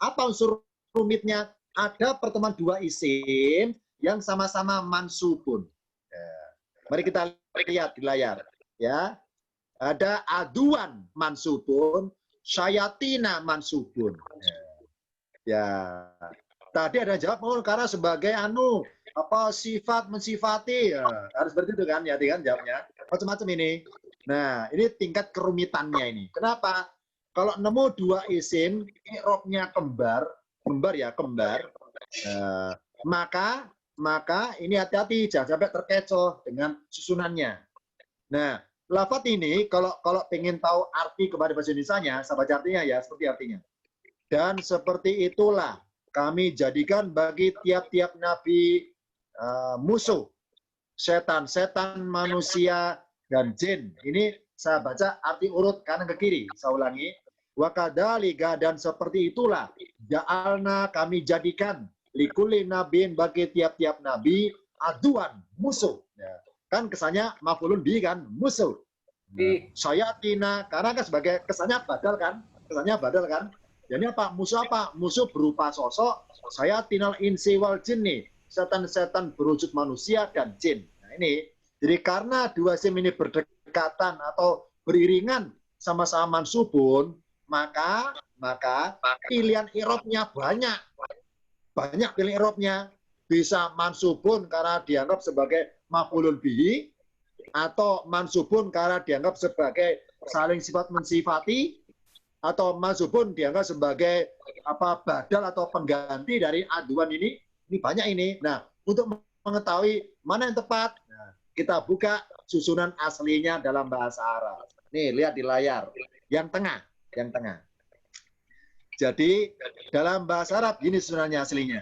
Apa unsur rumitnya? Ada pertemuan dua isim yang sama-sama mansubun. Mari kita lihat di layar. Ya, ada aduan mansubun, syayatina mansubun. Ya, tadi ada jawab karena sebagai sifat mensifati, ya, harus seperti itu kan, ya kan jawabnya macam-macam ini. Nah, ini tingkat kerumitannya ini. Kenapa? Kalau nemu dua isim, i'rabnya kembar, maka ini hati-hati jangan sampai terkecoh dengan susunannya. Nah, lafadz ini kalau pengen tahu arti kepada bahasa Indonesianya, saya baca artinya ya, seperti artinya. Dan seperti itulah kami jadikan bagi tiap-tiap nabi musuh, setan, manusia, dan jin. Ini saya baca arti urut kanan ke kiri. Saya ulangi. Wa kadzalika, dan seperti itulah ja'alna, kami jadikan likulli nabiin, bagi tiap-tiap nabi aduan, musuh. Ya. Kan kesannya maf'ulun bi kan, musuh. Sayatina, karena kan sebagai kesannya badal kan? Jadi apa? Musuh berupa sosok sayatinal insi wal jinni, setan-setan berwujud manusia dan jin. Nah ini, jadi karena dua isim ini berdekatan atau beriringan sama-sama mansubun, maka pilihan i'rabnya banyak. Banyak pilihan i'rabnya. Bisa mansubun karena dianggap sebagai maf'ulun bihi, atau mansubun karena dianggap sebagai saling sifat mensifati, atau mansubun dianggap sebagai badal atau pengganti dari aduan ini banyak ini. Nah, untuk mengetahui mana yang tepat, Kita buka susunan aslinya dalam bahasa Arab. Nih, lihat di layar. Yang tengah, yang tengah. Jadi, dalam bahasa Arab, gini susunannya aslinya.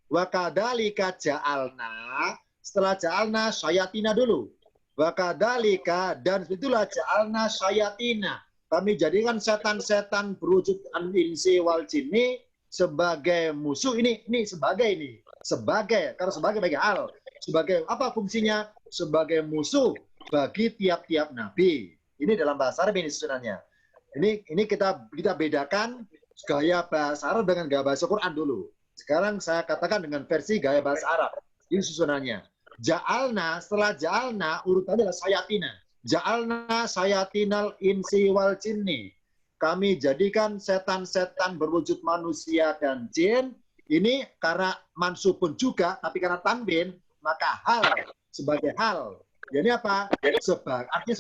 Wa kadzalika ja'alna, setelah ja'alna syayatina dulu. Wa kadzalika, dan itulah ja'alna syayatina. Kami jadikan setan-setan berwujud al-insi wal jinni sebagai musuh. Ini sebagai ini. Sebagai, karena sebagai hal. Sebagai apa fungsinya? Sebagai musuh bagi tiap-tiap nabi. Ini dalam bahasa Arab ini susunannya. Ini kita bedakan gaya bahasa Arab dengan gaya bahasa Quran dulu. Sekarang saya katakan dengan versi gaya bahasa Arab. Ini susunannya. Ja'alna, setelah ja'alna, urutannya adalah sayatina. Ja'alna sayatinal insi wal jinni. Kami jadikan setan-setan berwujud manusia dan jin. Ini karena mansubun juga, tapi karena tanwin, maka hal, sebagai hal. Jadi apa? Artinya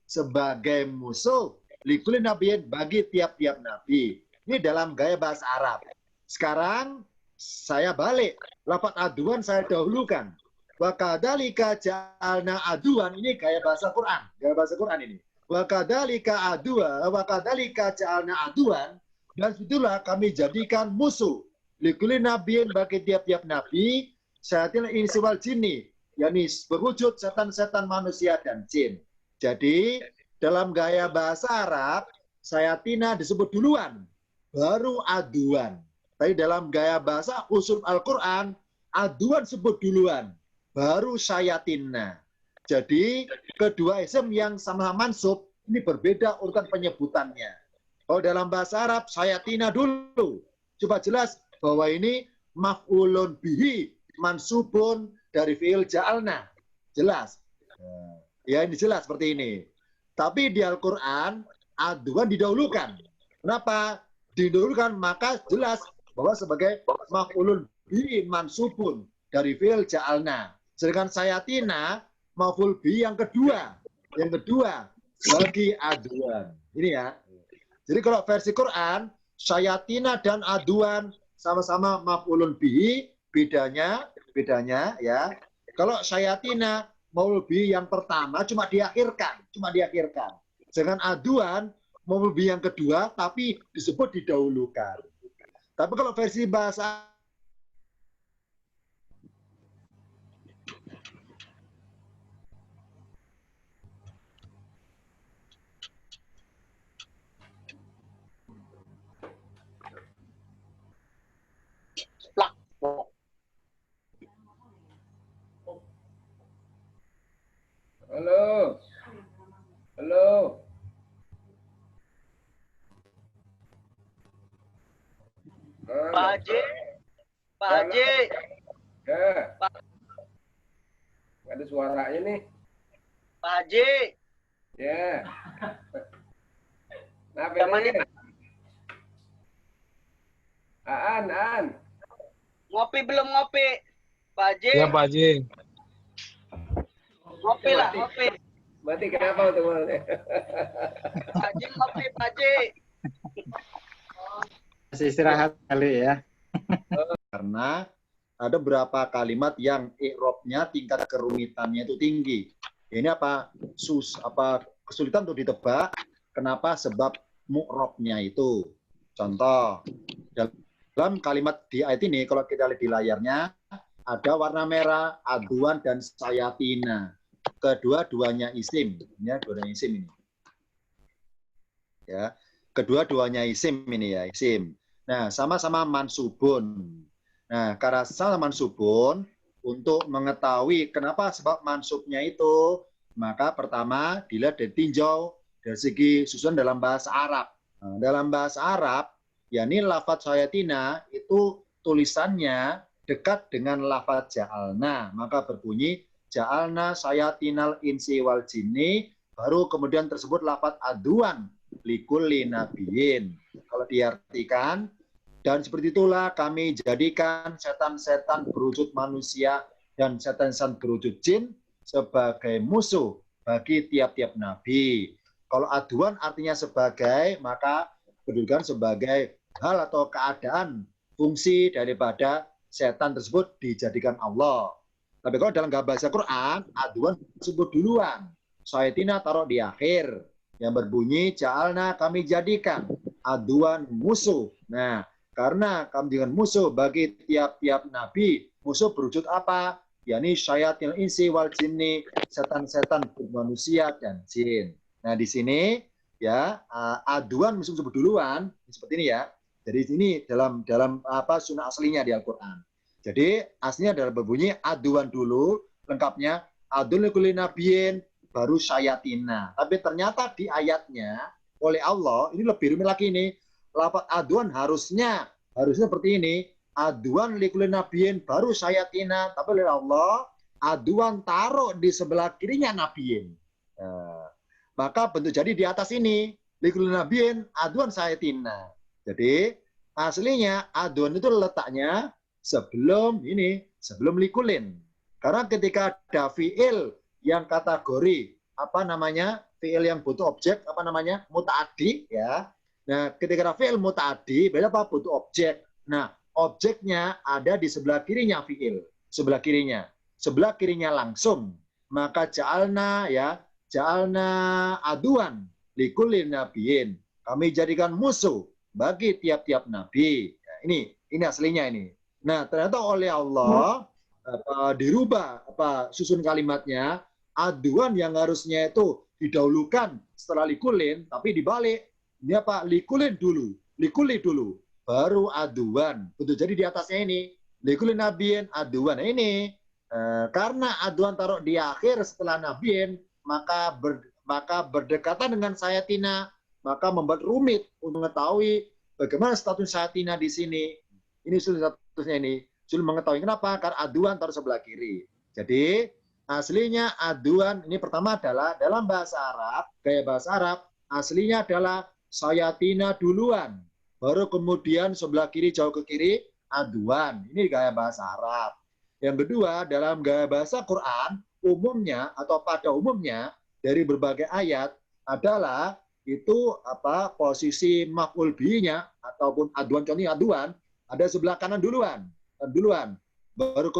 sebagai musuh likulli nabiyin, bagi tiap-tiap nabi. Ini dalam gaya bahasa Arab. Sekarang saya balik, lafaz aduan saya dahulukan. Wa kadzalika ja'alna aduan, ini gaya bahasa Quran. Gaya bahasa Quran ini. Wa kadzalika ja'alna aduan, dan itulah kami jadikan musuh likulli nabiyin, bagi tiap-tiap nabi, sayatil insi wal jinni, yakni berwujud setan-setan manusia dan jin. Jadi dalam gaya bahasa Arab, sayatina disebut duluan, baru aduan. Tapi dalam gaya bahasa usul Al-Quran, aduan sebut duluan, baru sayatina. Jadi kedua isim yang sama mansub, ini berbeda urutan penyebutannya. Kalau dalam bahasa Arab, sayatina dulu. Coba jelas bahwa ini maf'ulun bihi, mansubun dari fi'il ja'alna. Jelas. Ya, ini jelas seperti ini. Tapi di Al-Quran, aduan didahulukan. Kenapa? Didahulukan, maka jelas bahwa sebagai maf'ulun bihi mansubun dari fi'il ja'alna. Sedangkan sayatina, maf'ul bihi yang kedua. Yang kedua, bagi aduan. Ini ya. Jadi kalau versi Quran, sayatina dan aduan sama-sama maf'ulun bihi, bedanya ya. Kalau sayatina maf'ul bihi yang pertama cuma diakhirkan. Sedangkan aduan maf'ul bihi yang kedua tapi disebut didahulukan. Tapi kalau versi bahasa Halo. Halo. Pak Haji. Ya. Ada suaranya nih. Pak Haji. Ya. Kenapa Yang ini? mana? Aan. Ngopi belum ngopi? Pak Haji. Ya Pak Haji. Ngopi lah, ngopi. Berarti kenapa tuh? Pak Haji ngopi, Pak Haji. Masih istirahat kali ya. karena ada beberapa kalimat yang i'rabnya tingkat kerumitannya itu tinggi. Ini apa? Kesulitan untuk ditebak. Kenapa? Sebab mu'rabnya itu. Contoh, dalam kalimat di ayat ini, kalau kita lihat di layarnya, ada warna merah, aduan, dan sayatina. Kedua-duanya isim. Ya, dua-duanya isim ini. Ya, kedua-duanya isim ini ya, isim. Nah, sama-sama mansubun. Nah, karena sama mansubun, untuk mengetahui kenapa sebab mansubnya itu, maka pertama dilihat dari tinjau dari segi susunan dalam bahasa Arab. Nah, dalam bahasa Arab, yakni lafadz sayatina itu tulisannya dekat dengan lafadz ja'alna, maka berbunyi ja'alna sayatinal insi wal jinni, baru kemudian tersebut lafadz aduan likulli nabiyin. Kalau diartikan, dan seperti itulah kami jadikan setan-setan berwujud manusia dan setan-setan berwujud jin sebagai musuh bagi tiap-tiap nabi. Kalau aduan artinya sebagai, maka kedudukan sebagai hal atau keadaan fungsi daripada setan tersebut dijadikan Allah. Tapi kalau dalam bahasa Quran, aduan disebut duluan. Sayatina taruh di akhir. Yang berbunyi, ja'alna kami jadikan aduan musuh. Nah, karena kami dengan musuh bagi tiap-tiap nabi, musuh berwujud apa? Yakni syayatil insi wal jinni, setan-setan manusia dan jin. Nah, di sini ya aduan musuh disebut duluan, seperti ini ya. Jadi ini dalam sunnah aslinya di Al-Qur'an. Jadi aslinya adalah berbunyi aduan dulu, lengkapnya adul likulli nabiyin baru syayatina. Tapi ternyata di ayatnya oleh Allah ini lebih rumit lagi nih. Lafaz aduan harusnya seperti ini. Aduan likulli nabiyin baru syayatina. Tapi oleh Allah aduan taruh di sebelah kirinya nabiyin. Maka bentuk jadi di atas ini likulli nabiyin aduan syayatina. Jadi aslinya aduan itu letaknya sebelum likulin. Karena ketika ada fiil yang kategori fiil yang butuh objek muta'addi ya. Nah, ketika ada fiil muta'addi beda apa butuh objek. Nah, objeknya ada di sebelah kirinya fiil, sebelah kirinya langsung. Maka ja'alna aduan likulin nabiyin. Kami jadikan musuh bagi tiap-tiap nabi. Nah, ini aslinya ini. Nah, ternyata oleh Allah dirubah susun kalimatnya, aduan yang harusnya itu didahulukan setelah likulin, tapi dibalik. Ini likulin dulu, likuli dulu, baru aduan. Betul, jadi di atasnya ini likulin nabiyin aduan. Nah, ini karena aduan taruh di akhir setelah nabiyin, maka berdekatan dengan sayatina, maka membuat rumit untuk mengetahui bagaimana status sayatina di sini. Ini statusnya ini. Sulit mengetahui kenapa? Karena aduan taruh sebelah kiri. Jadi aslinya aduan ini pertama adalah dalam bahasa Arab, gaya bahasa Arab, aslinya adalah sayatina duluan. Baru kemudian sebelah kiri jauh ke kiri aduan. Ini gaya bahasa Arab. Yang kedua, dalam gaya bahasa Quran, umumnya atau pada umumnya dari berbagai ayat adalah itu posisi maf'ul bihi-nya ataupun aduan, contohnya aduan ada sebelah kanan duluan, baru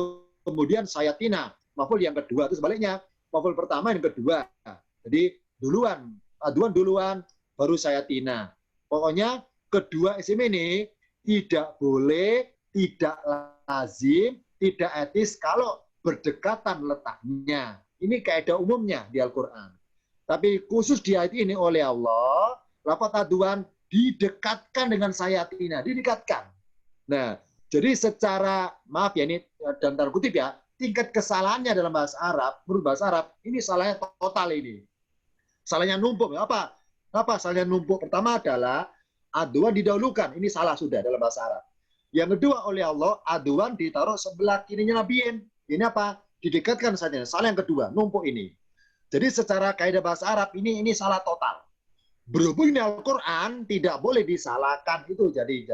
kemudian sayatina, maf'ul yang kedua, itu sebaliknya, maf'ul pertama yang kedua. Jadi aduan duluan, baru sayatina. Pokoknya kedua isim ini tidak boleh, tidak lazim, tidak etis kalau berdekatan letaknya. Ini kaidah umumnya di Al-Quran. Tapi khusus di ayat ini oleh Allah, lafaz aduan didekatkan dengan sayatina, didekatkan. Nah, jadi secara, maaf ya ini dalam tanda kutip ya, tingkat kesalahannya dalam bahasa Arab, menurut bahasa Arab, ini salahnya total ini. Salahnya numpuk. Apa salahnya numpuk? Pertama adalah aduan didahulukan, ini salah sudah dalam bahasa Arab. Yang kedua oleh Allah, aduan ditaruh sebelah kirinya nabiyin. Ini apa? Didekatkan saja. Salah yang kedua, numpuk ini. Jadi secara kaidah bahasa Arab ini salah total. Berhubung ini Al-Quran tidak boleh disalahkan, itu jadi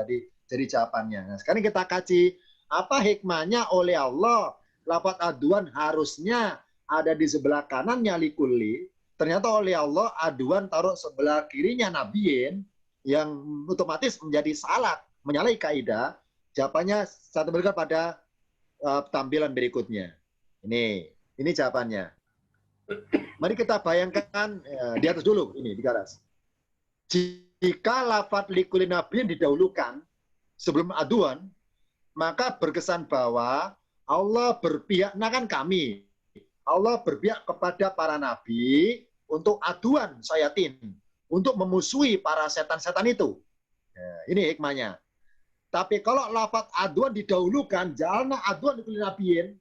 jawabannya. Nah, sekarang kita kaji apa hikmahnya oleh Allah lafaz aduan harusnya ada di sebelah kanannya likulli. Ternyata oleh Allah aduan taruh sebelah kirinya nabiyin yang otomatis menjadi salah, menyalahi kaidah. Jawabannya saya tampilkan pada tampilan berikutnya. Ini jawabannya. Mari kita bayangkan di atas dulu, ini di garis. Jika lafaz likulli nabiyin didahulukan sebelum aduan, maka berkesan bahwa Allah berpihak, Allah berpihak kepada para nabi untuk aduan sayatin, untuk memusuhi para setan-setan itu. Nah, ini hikmahnya. Tapi kalau lafaz aduan didahulukan, ja'alna aduan likulli nabiyin,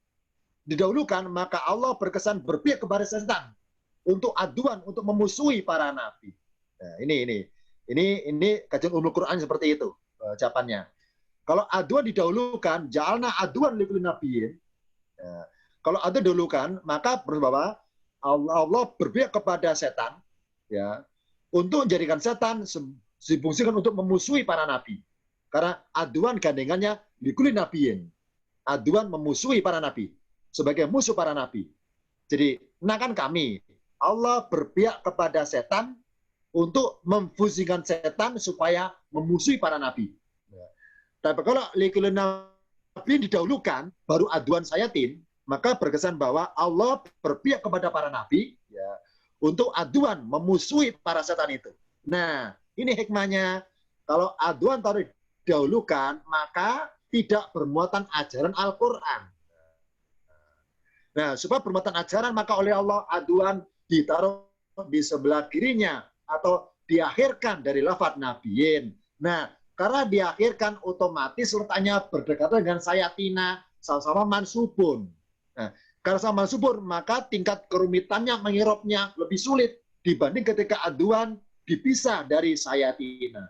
didahulukan, maka Allah berkesan berpihak kepada setan untuk aduan, untuk memusuhi para nabi. Nah, ini kajian ulumul Quran seperti itu jawabannya. Kalau aduan didahulukan, ja'alna aduan likulli nabiyin. Nah, kalau aduan didahulukan, maka bahwa Allah berpihak kepada setan, ya, untuk menjadikan setan difungsikan untuk memusuhi para nabi. Karena aduan gandengannya likulli nabiyin. Aduan memusuhi para nabi. Sebagai musuh para nabi. Jadi, kami. Allah berpihak kepada setan untuk memfungsikan setan supaya memusuhi para nabi. Tapi kalau likulli nabiyin didahulukan, baru aduan sayatin, maka berkesan bahwa Allah berpihak kepada para nabi ya untuk aduan memusuhi para setan itu. Nah, ini hikmahnya. Kalau aduan taruh didahulukan, maka tidak bermuatan ajaran Al-Quran. Nah, supaya bermuatan ajaran, maka oleh Allah aduan ditaruh di sebelah kirinya atau diakhirkan dari lafaz nabiyin. Nah, karena diakhirkan otomatis letaknya berdekatan dengan sayatina, sama-sama mansubun. Nah, karena sama mansubun, maka tingkat kerumitannya mengirobnya lebih sulit dibanding ketika aduan dipisah dari sayatina.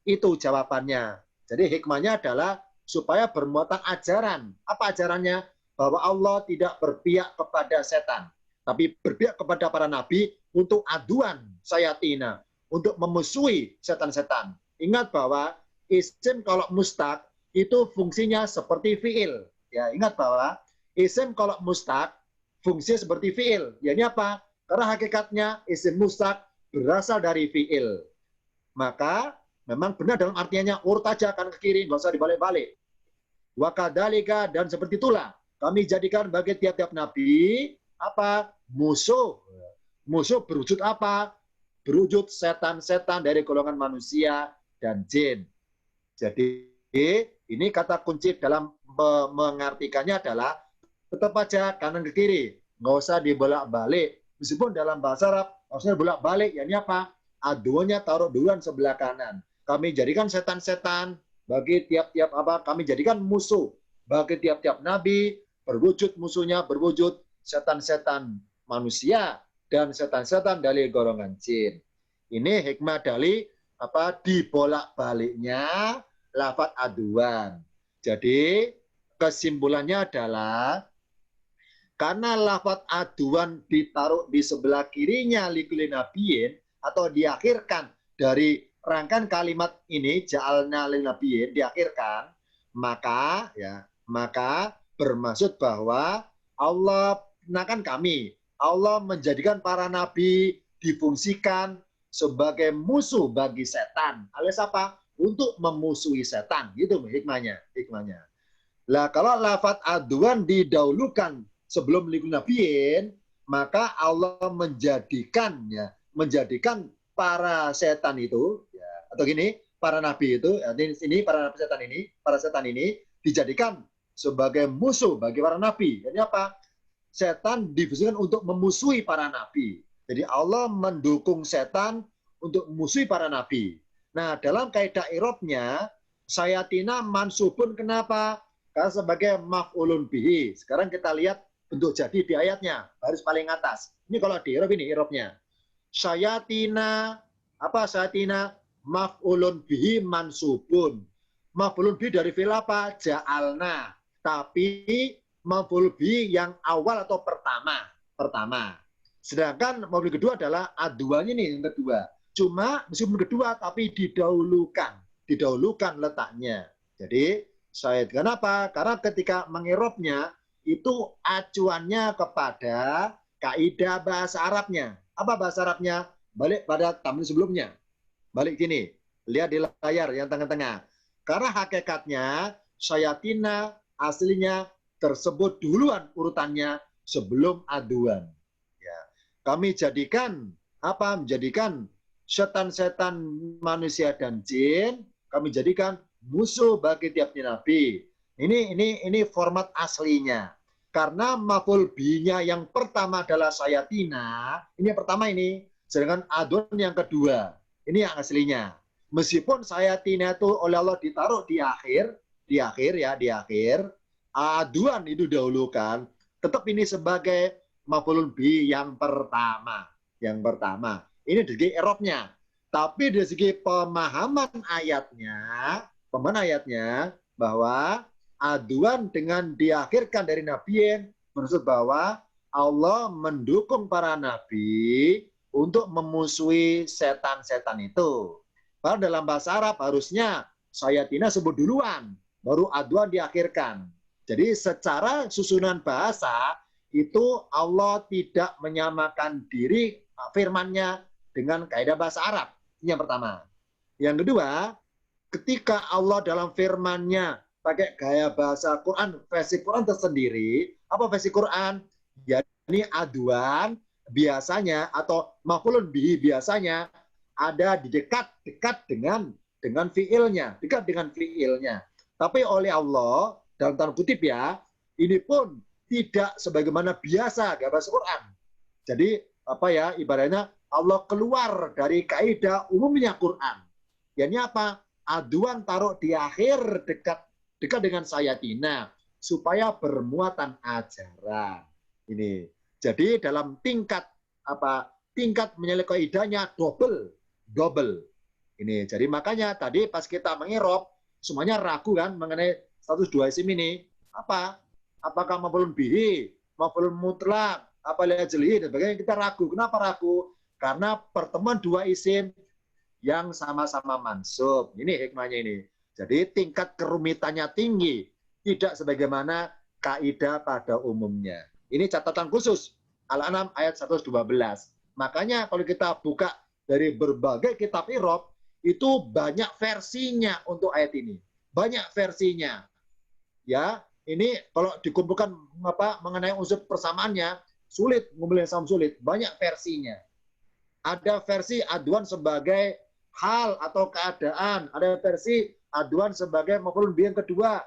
Itu jawabannya. Jadi hikmahnya adalah supaya bermuatan ajaran. Apa ajarannya? Bahwa Allah tidak berpihak kepada setan, tapi berpihak kepada para nabi untuk aduan sayatina, untuk memusuhi setan-setan. Ingat bahwa isim kalau mustaq itu fungsinya seperti fiil. Ya, ingat bahwa isim kalau mustaq fungsinya seperti fiil. Ya, ini apa? Karena hakikatnya isim mustaq berasal dari fiil. Maka memang benar dalam artiannya urut aja kan ke kiri, nggak usah dibalik-balik. Wa kadzalika, dan seperti itulah kami jadikan bagi tiap-tiap nabi apa? Musuh. Musuh berwujud apa? Berwujud setan-setan dari golongan manusia dan jin. Jadi ini kata kunci dalam mengartikannya adalah tetap aja kanan ke kiri, nggak usah dibolak-balik. Meskipun dalam bahasa Arab harusnya bolak-balik, ya ini apa? Aduannya taruh duluan sebelah kanan. Kami jadikan setan-setan bagi tiap-tiap apa? Kami jadikan musuh bagi tiap-tiap nabi, berwujud musuhnya, berwujud setan-setan manusia dan setan-setan dari golongan jin. Ini hikmah dari apa? Dibolak-baliknya lafaz aduan. Jadi kesimpulannya adalah karena lafaz aduan ditaruh di sebelah kirinya likulli nabiyin atau diakhirkan dari rangkaian kalimat ini ja'alna lin nabiyin diakhirkan, maka bermaksud bahwa Allah menakan kami. Allah menjadikan para nabi difungsikan sebagai musuh bagi setan. Alias apa? Untuk memusuhi setan. Gitu hikmahnya. Lah kalau lafaz aduan didahulukan sebelum likulli nabiyin, maka Allah menjadikan para setan itu ya, atau gini, para nabi itu ini para setan ini dijadikan sebagai musuh bagi para nabi. Jadi apa? Setan difungsikan untuk memusuhi para nabi. Jadi Allah mendukung setan untuk memusuhi para nabi. Nah, dalam kaidah i'rabnya sayatina mansubun, kenapa? Karena sebagai maf'ulun bihi. Sekarang kita lihat bentuk jadi di ayatnya, baris paling atas. Ini kalau di i'rab ini i'rabnya. Sayatina, apa sayatina? Maf'ulun bihi mansubun. Maf'ulun bihi dari fi'il apa? Ja'alna. Tapi maf'ul bihi yang awal atau pertama. Sedangkan maf'ul kedua adalah aduannya nih yang kedua. Cuma meskipun kedua tapi didahulukan letaknya. Jadi saya kenapa? Karena ketika mengirobnya itu acuannya kepada kaidah bahasa Arabnya. Apa bahasa Arabnya? Balik pada tampil sebelumnya. Balik gini, lihat di layar yang tengah-tengah. Karena hakikatnya sayatina aslinya tersebut duluan urutannya sebelum aduan. Ya. Kami jadikan apa? Menjadikan setan-setan manusia dan jin, kami jadikan musuh bagi tiap nabi. Ini format aslinya. Karena maf'ul bihi-nya yang pertama adalah sayatina, ini yang pertama ini, sedangkan aduan yang kedua. Ini yang aslinya. Meskipun sayatina itu oleh Allah ditaruh di akhir, aduan itu dahulukan, tetap ini sebagai maf'ul bihi yang pertama. Ini dari segi i'rabnya. Tapi dari segi pemahaman ayatnya bahwa aduan dengan diakhirkan dari nabiyin maksud bahwa Allah mendukung para nabi untuk memusuhi setan-setan itu. Padahal dalam bahasa Arab harusnya sayatina sebut duluan, baru aduan diakhirkan. Jadi secara susunan bahasa itu Allah tidak menyamakan diri firman-Nya dengan kaidah bahasa Arab. Ini yang pertama. Yang kedua, ketika Allah dalam firman-Nya pakai gaya bahasa Quran, versi Quran tersendiri, Apa versi Quran? Ya, ini aduan biasanya atau maf'ulun bihi biasanya ada di dekat dengan fiilnya, dekat dengan fiilnya. Tapi oleh Allah dalam tanda kutip ya, ini pun tidak sebagaimana biasa gak bahasa Quran. Jadi apa ya ibaratnya Allah keluar dari kaidah umumnya Quran. Ya ini apa? Aduan taruh di akhir dekat dengan sayatina supaya bermuatan ajaran. Ini. Jadi dalam tingkat menyelesaikan kaidahnya double. Ini. Jadi makanya tadi pas kita mengirob semuanya ragu kan mengenai status dua isim ini. Apakah maf'ulun bihi, maf'ulun mutlak, apa li'ajlihi dan sebagainya, kita ragu. Kenapa ragu? Karena pertemuan dua isim yang sama-sama mansub. Ini hikmahnya ini. Jadi tingkat kerumitannya tinggi, tidak sebagaimana kaidah pada umumnya. Ini catatan khusus Al-An'am ayat 112. Makanya kalau kita buka dari berbagai kitab i'rab, itu banyak versinya untuk ayat ini. Banyak versinya. Ya, ini kalau dikumpulkan mengenai unsur persamaannya, sulit, ngumpulin sama sulit. Banyak versinya. Ada versi aduan sebagai hal atau keadaan. Ada versi aduan sebagai maf'ulun bihi yang kedua.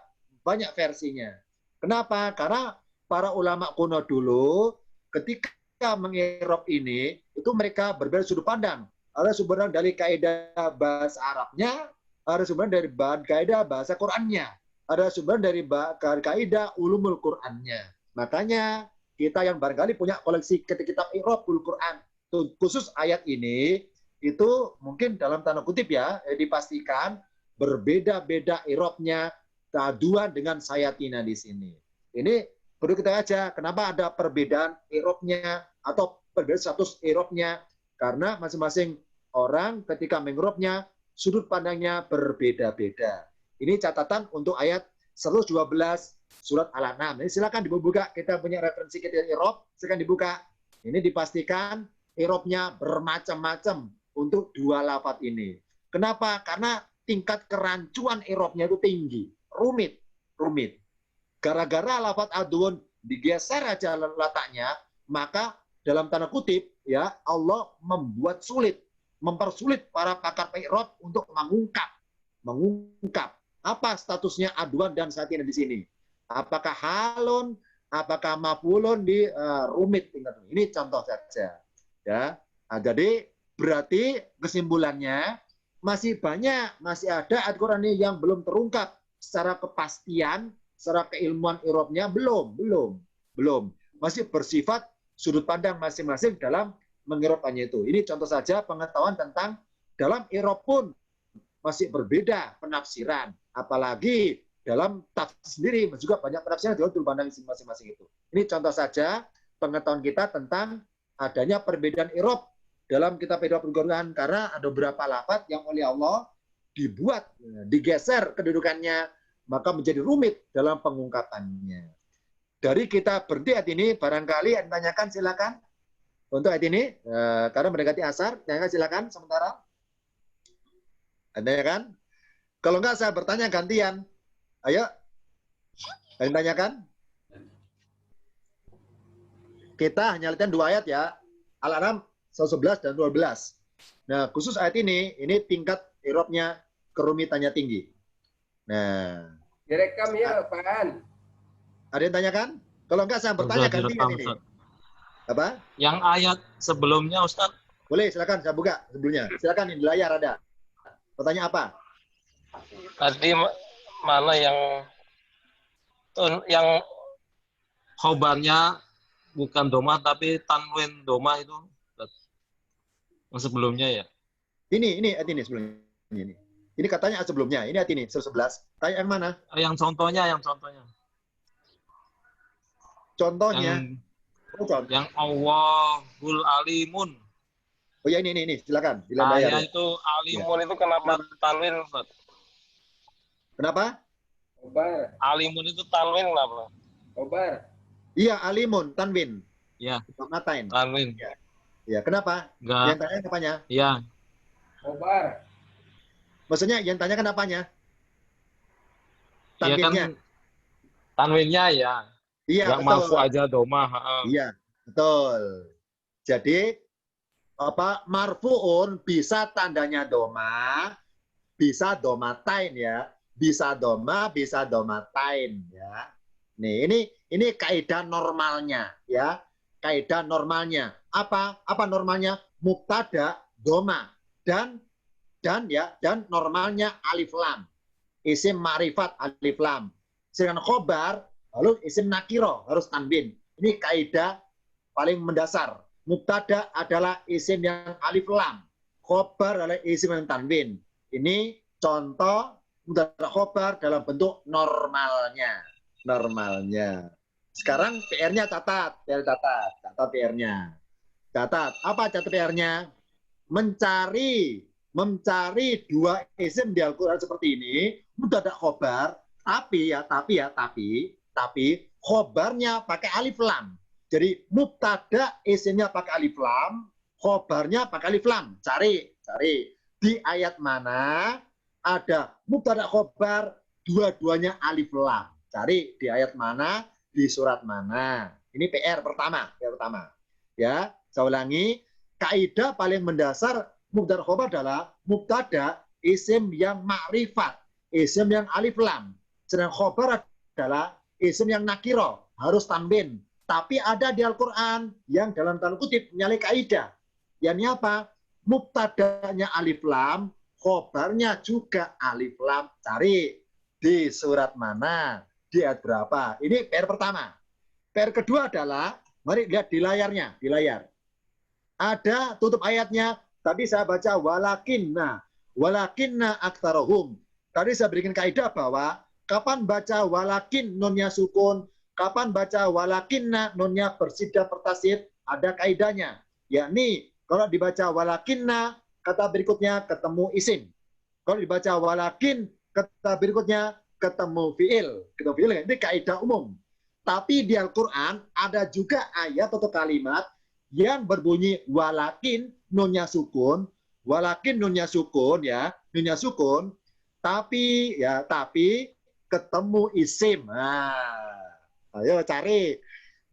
Banyak versinya. Kenapa? Karena para ulama kuno dulu ketika mengirob ini, itu mereka berbeda sudut pandang. Ada sumber dari kaidah bahasa Arabnya, ada sumber dari kaidah bahasa Qur'annya, ada sumber dari kaidah ulumul Qur'annya. Makanya kita yang barangkali punya koleksi kitab i'rabul Qur'an, khusus ayat ini, itu mungkin dalam tanda kutip ya, dipastikan berbeda-beda i'rabnya, keaduan dengan sayatina di sini. Ini perlu kita aja, kenapa ada perbedaan i'rabnya atau perbedaan status i'rabnya? Karena masing-masing orang ketika mengirobnya, sudut pandangnya berbeda-beda. Ini catatan untuk ayat 112 surat Al-An'am. Ini silakan dibuka, kita punya referensi kita i'rab, silakan dibuka. Ini dipastikan i'rabnya bermacam-macam untuk dua lafaz ini. Kenapa? Karena tingkat kerancuan i'rabnya itu tinggi, rumit. Gara-gara lafaz adun digeser aja letaknya, maka dalam tanda kutip ya Allah mempersulit para pakar i'rab untuk mengungkap apa statusnya aduan dan sayatina di sini. Apakah halun, apakah maf'ulun di rumit tingkat. Ini contoh saja. Ya. Nah, jadi berarti kesimpulannya masih ada ayat Quran yang belum terungkap secara kepastian, secara keilmuan i'rabnya belum. Masih bersifat sudut pandang masing-masing dalam mengirobkannya itu. Ini contoh saja pengetahuan tentang dalam i'rab pun masih berbeda penafsiran. Apalagi dalam tafsir sendiri juga banyak penafsiran dalam sudut pandang masing-masing itu. Ini contoh saja pengetahuan kita tentang adanya perbedaan i'rab dalam kitab i'rab Al-Qur'an karena ada beberapa lafaz yang oleh Allah digeser kedudukannya, maka menjadi rumit dalam pengungkapannya. Dari kita berhenti ayat ini, barangkali yang ditanyakan silakan untuk ayat ini, karena mendekati asar, tanyakan silakan sementara. Ada kan? Kalau enggak saya bertanya gantian. Ayo, yang tanyakan. Kita hanya lihat dua ayat ya, Al-An'am 111 dan 12. Nah, khusus ayat ini tingkat i'rabnya kerumitannya tinggi. Nah, Direkam ya, Pak An. ada yang tanyakan? Kalau enggak saya bertanya gantian ini. Apa? Yang ayat sebelumnya, Ustaz. Boleh, silakan saya buka sebelumnya. Silakan di layar ada. Pertanyaan apa? Tadi mana yang khobarnya bukan domah tapi tanwin domah itu? Yang sebelumnya ya? Ini ayat ini sebelumnya. Ini katanya ayat sebelumnya. Ini ayat ini 111. Tanya yang mana? Yang contohnya. Contohnya. Yang Allahul Alimun. Oh ya ini silakan di layar. Itu Alimun itu kenapa tanwin, Ustaz? Kenapa? Obar. Alimun itu tanwin kenapa? Obar. Iya, alimun tanwin. Ya. Matain. Tanwin. Ya, kenapa? Enggak. Yang tanya kenapanya? Iya. Obar. Maksudnya yang tanya kenapanya? Iya kan Tanwinnya. tanwinnya ya. Iya, Yang marfu betul. aja doma. Iya, betul. Jadi apa marfuun bisa tandanya doma, bisa domatain ya. Bisa doma, bisa domatain ya. Nih, ini kaidah normalnya ya. Kaidah normalnya. Apa normalnya? Mubtada doma dan normalnya alif lam. Isim ma'rifat alif lam. Sedangkan khobar lalu isim nakiro harus tanwin. Ini kaidah paling mendasar. Mubtada adalah isim yang alif lam. Khobar adalah isim yang tanwin. Ini contoh mubtada khobar dalam bentuk normalnya. Normalnya. Sekarang PR-nya catat. Catat PR-nya. Catat. Apa catat PR-nya? Mencari dua isim di Al-Quran seperti ini, mubtada khobar, tapi khobarnya pakai alif lam. Jadi mubtada isimnya pakai alif lam, khobarnya pakai alif lam. Cari di ayat mana ada mubtada khobar dua-duanya alif lam. Cari di ayat mana, di surat mana. Ini PR pertama. Ya, saya ulangi, kaidah paling mendasar mubtada khobar adalah mubtada isim yang ma'rifat, isim yang alif lam. Sedangkan khobar adalah isim yang nakiro, harus tanwin. Tapi ada di Al-Quran yang dalam tanda kutip menyalahi kaidah. Yang apa? Mubtadanya alif lam, khobarnya juga alif lam. Cari di surat mana, di ayat berapa. Ini PR pertama. PR kedua adalah, mari lihat di layarnya, di layar. Ada tutup ayatnya. Tadi saya baca walakinna aktarohum. Tadi saya berikan kaidah bahwa kapan baca walakin nunnya sukun, kapan baca walakinna nunnya bersidah pertasid, ada kaidahnya. Yakni kalau dibaca walakinna, kata berikutnya ketemu isim. Kalau dibaca walakin, kata berikutnya ketemu fiil. Ketemu fiil ini kaidah umum. Tapi di Al-Quran ada juga ayat atau kalimat yang berbunyi walakin nunnya sukun ya, nunnya sukun, tapi ketemu isim. Nah, ayo cari.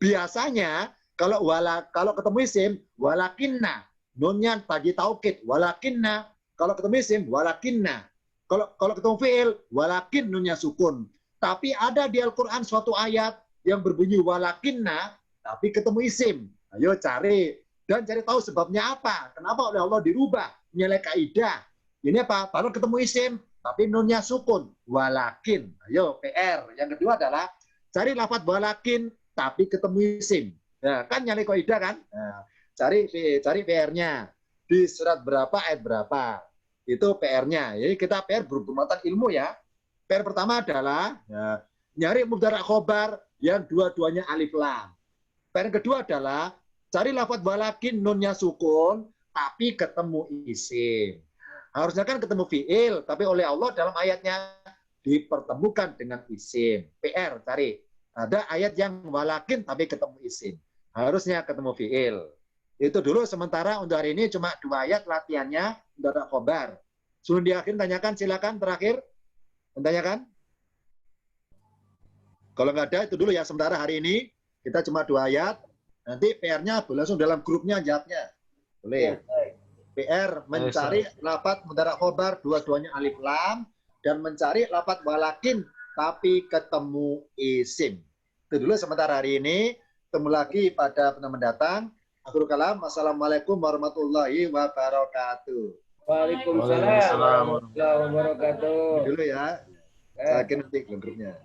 Biasanya kalau ketemu isim walakinna, nunnya tadi taukid walakinna, kalau ketemu isim walakinna. Kalau ketemu fiil walakin nunnya sukun. Tapi ada di Al-Qur'an suatu ayat yang berbunyi walakinna tapi ketemu isim. Ayo cari dan cari tahu sebabnya apa. Kenapa oleh Allah dirubah nilai kaidah? Ini apa? Baru ketemu isim tapi nunnya sukun. Walakin. Ayo PR. Yang kedua adalah cari lafadz walakin tapi ketemu isim. Nah, kan nyari kaidah kan? Nah, cari PR-nya. Di surat berapa, ayat berapa. Itu PR-nya. Jadi kita PR berhubungan ilmu ya. PR pertama adalah nyari mubtada khobar yang dua-duanya alif lam. PR kedua adalah cari lafadz walakin nunnya sukun tapi ketemu isim. Harusnya kan ketemu fiil, tapi oleh Allah dalam ayatnya dipertemukan dengan isim. PR cari. Ada ayat yang walakin tapi ketemu isim. Harusnya ketemu fiil. Itu dulu sementara untuk hari ini cuma 2 ayat latihannya mubtada khobar. Sebelum di akhir tanyakan silakan terakhir. Tanyakan. Kalau nggak ada itu dulu ya sementara hari ini kita cuma 2 ayat. Nanti PR-nya langsung dalam grupnya jawabnya. Boleh. PR mencari lafadz mubtada khobar dua-duanya alif lam dan mencari lafadz walakin tapi ketemu isim. Itu dulu sementara hari ini. Ketemu lagi pada pertemuan mendatang. Akhirul kalam. Assalamualaikum warahmatullahi wabarakatuh. Waalaikumsalam warahmatullahi wabarakatuh. Dulu ya. Saya nanti ke grupnya.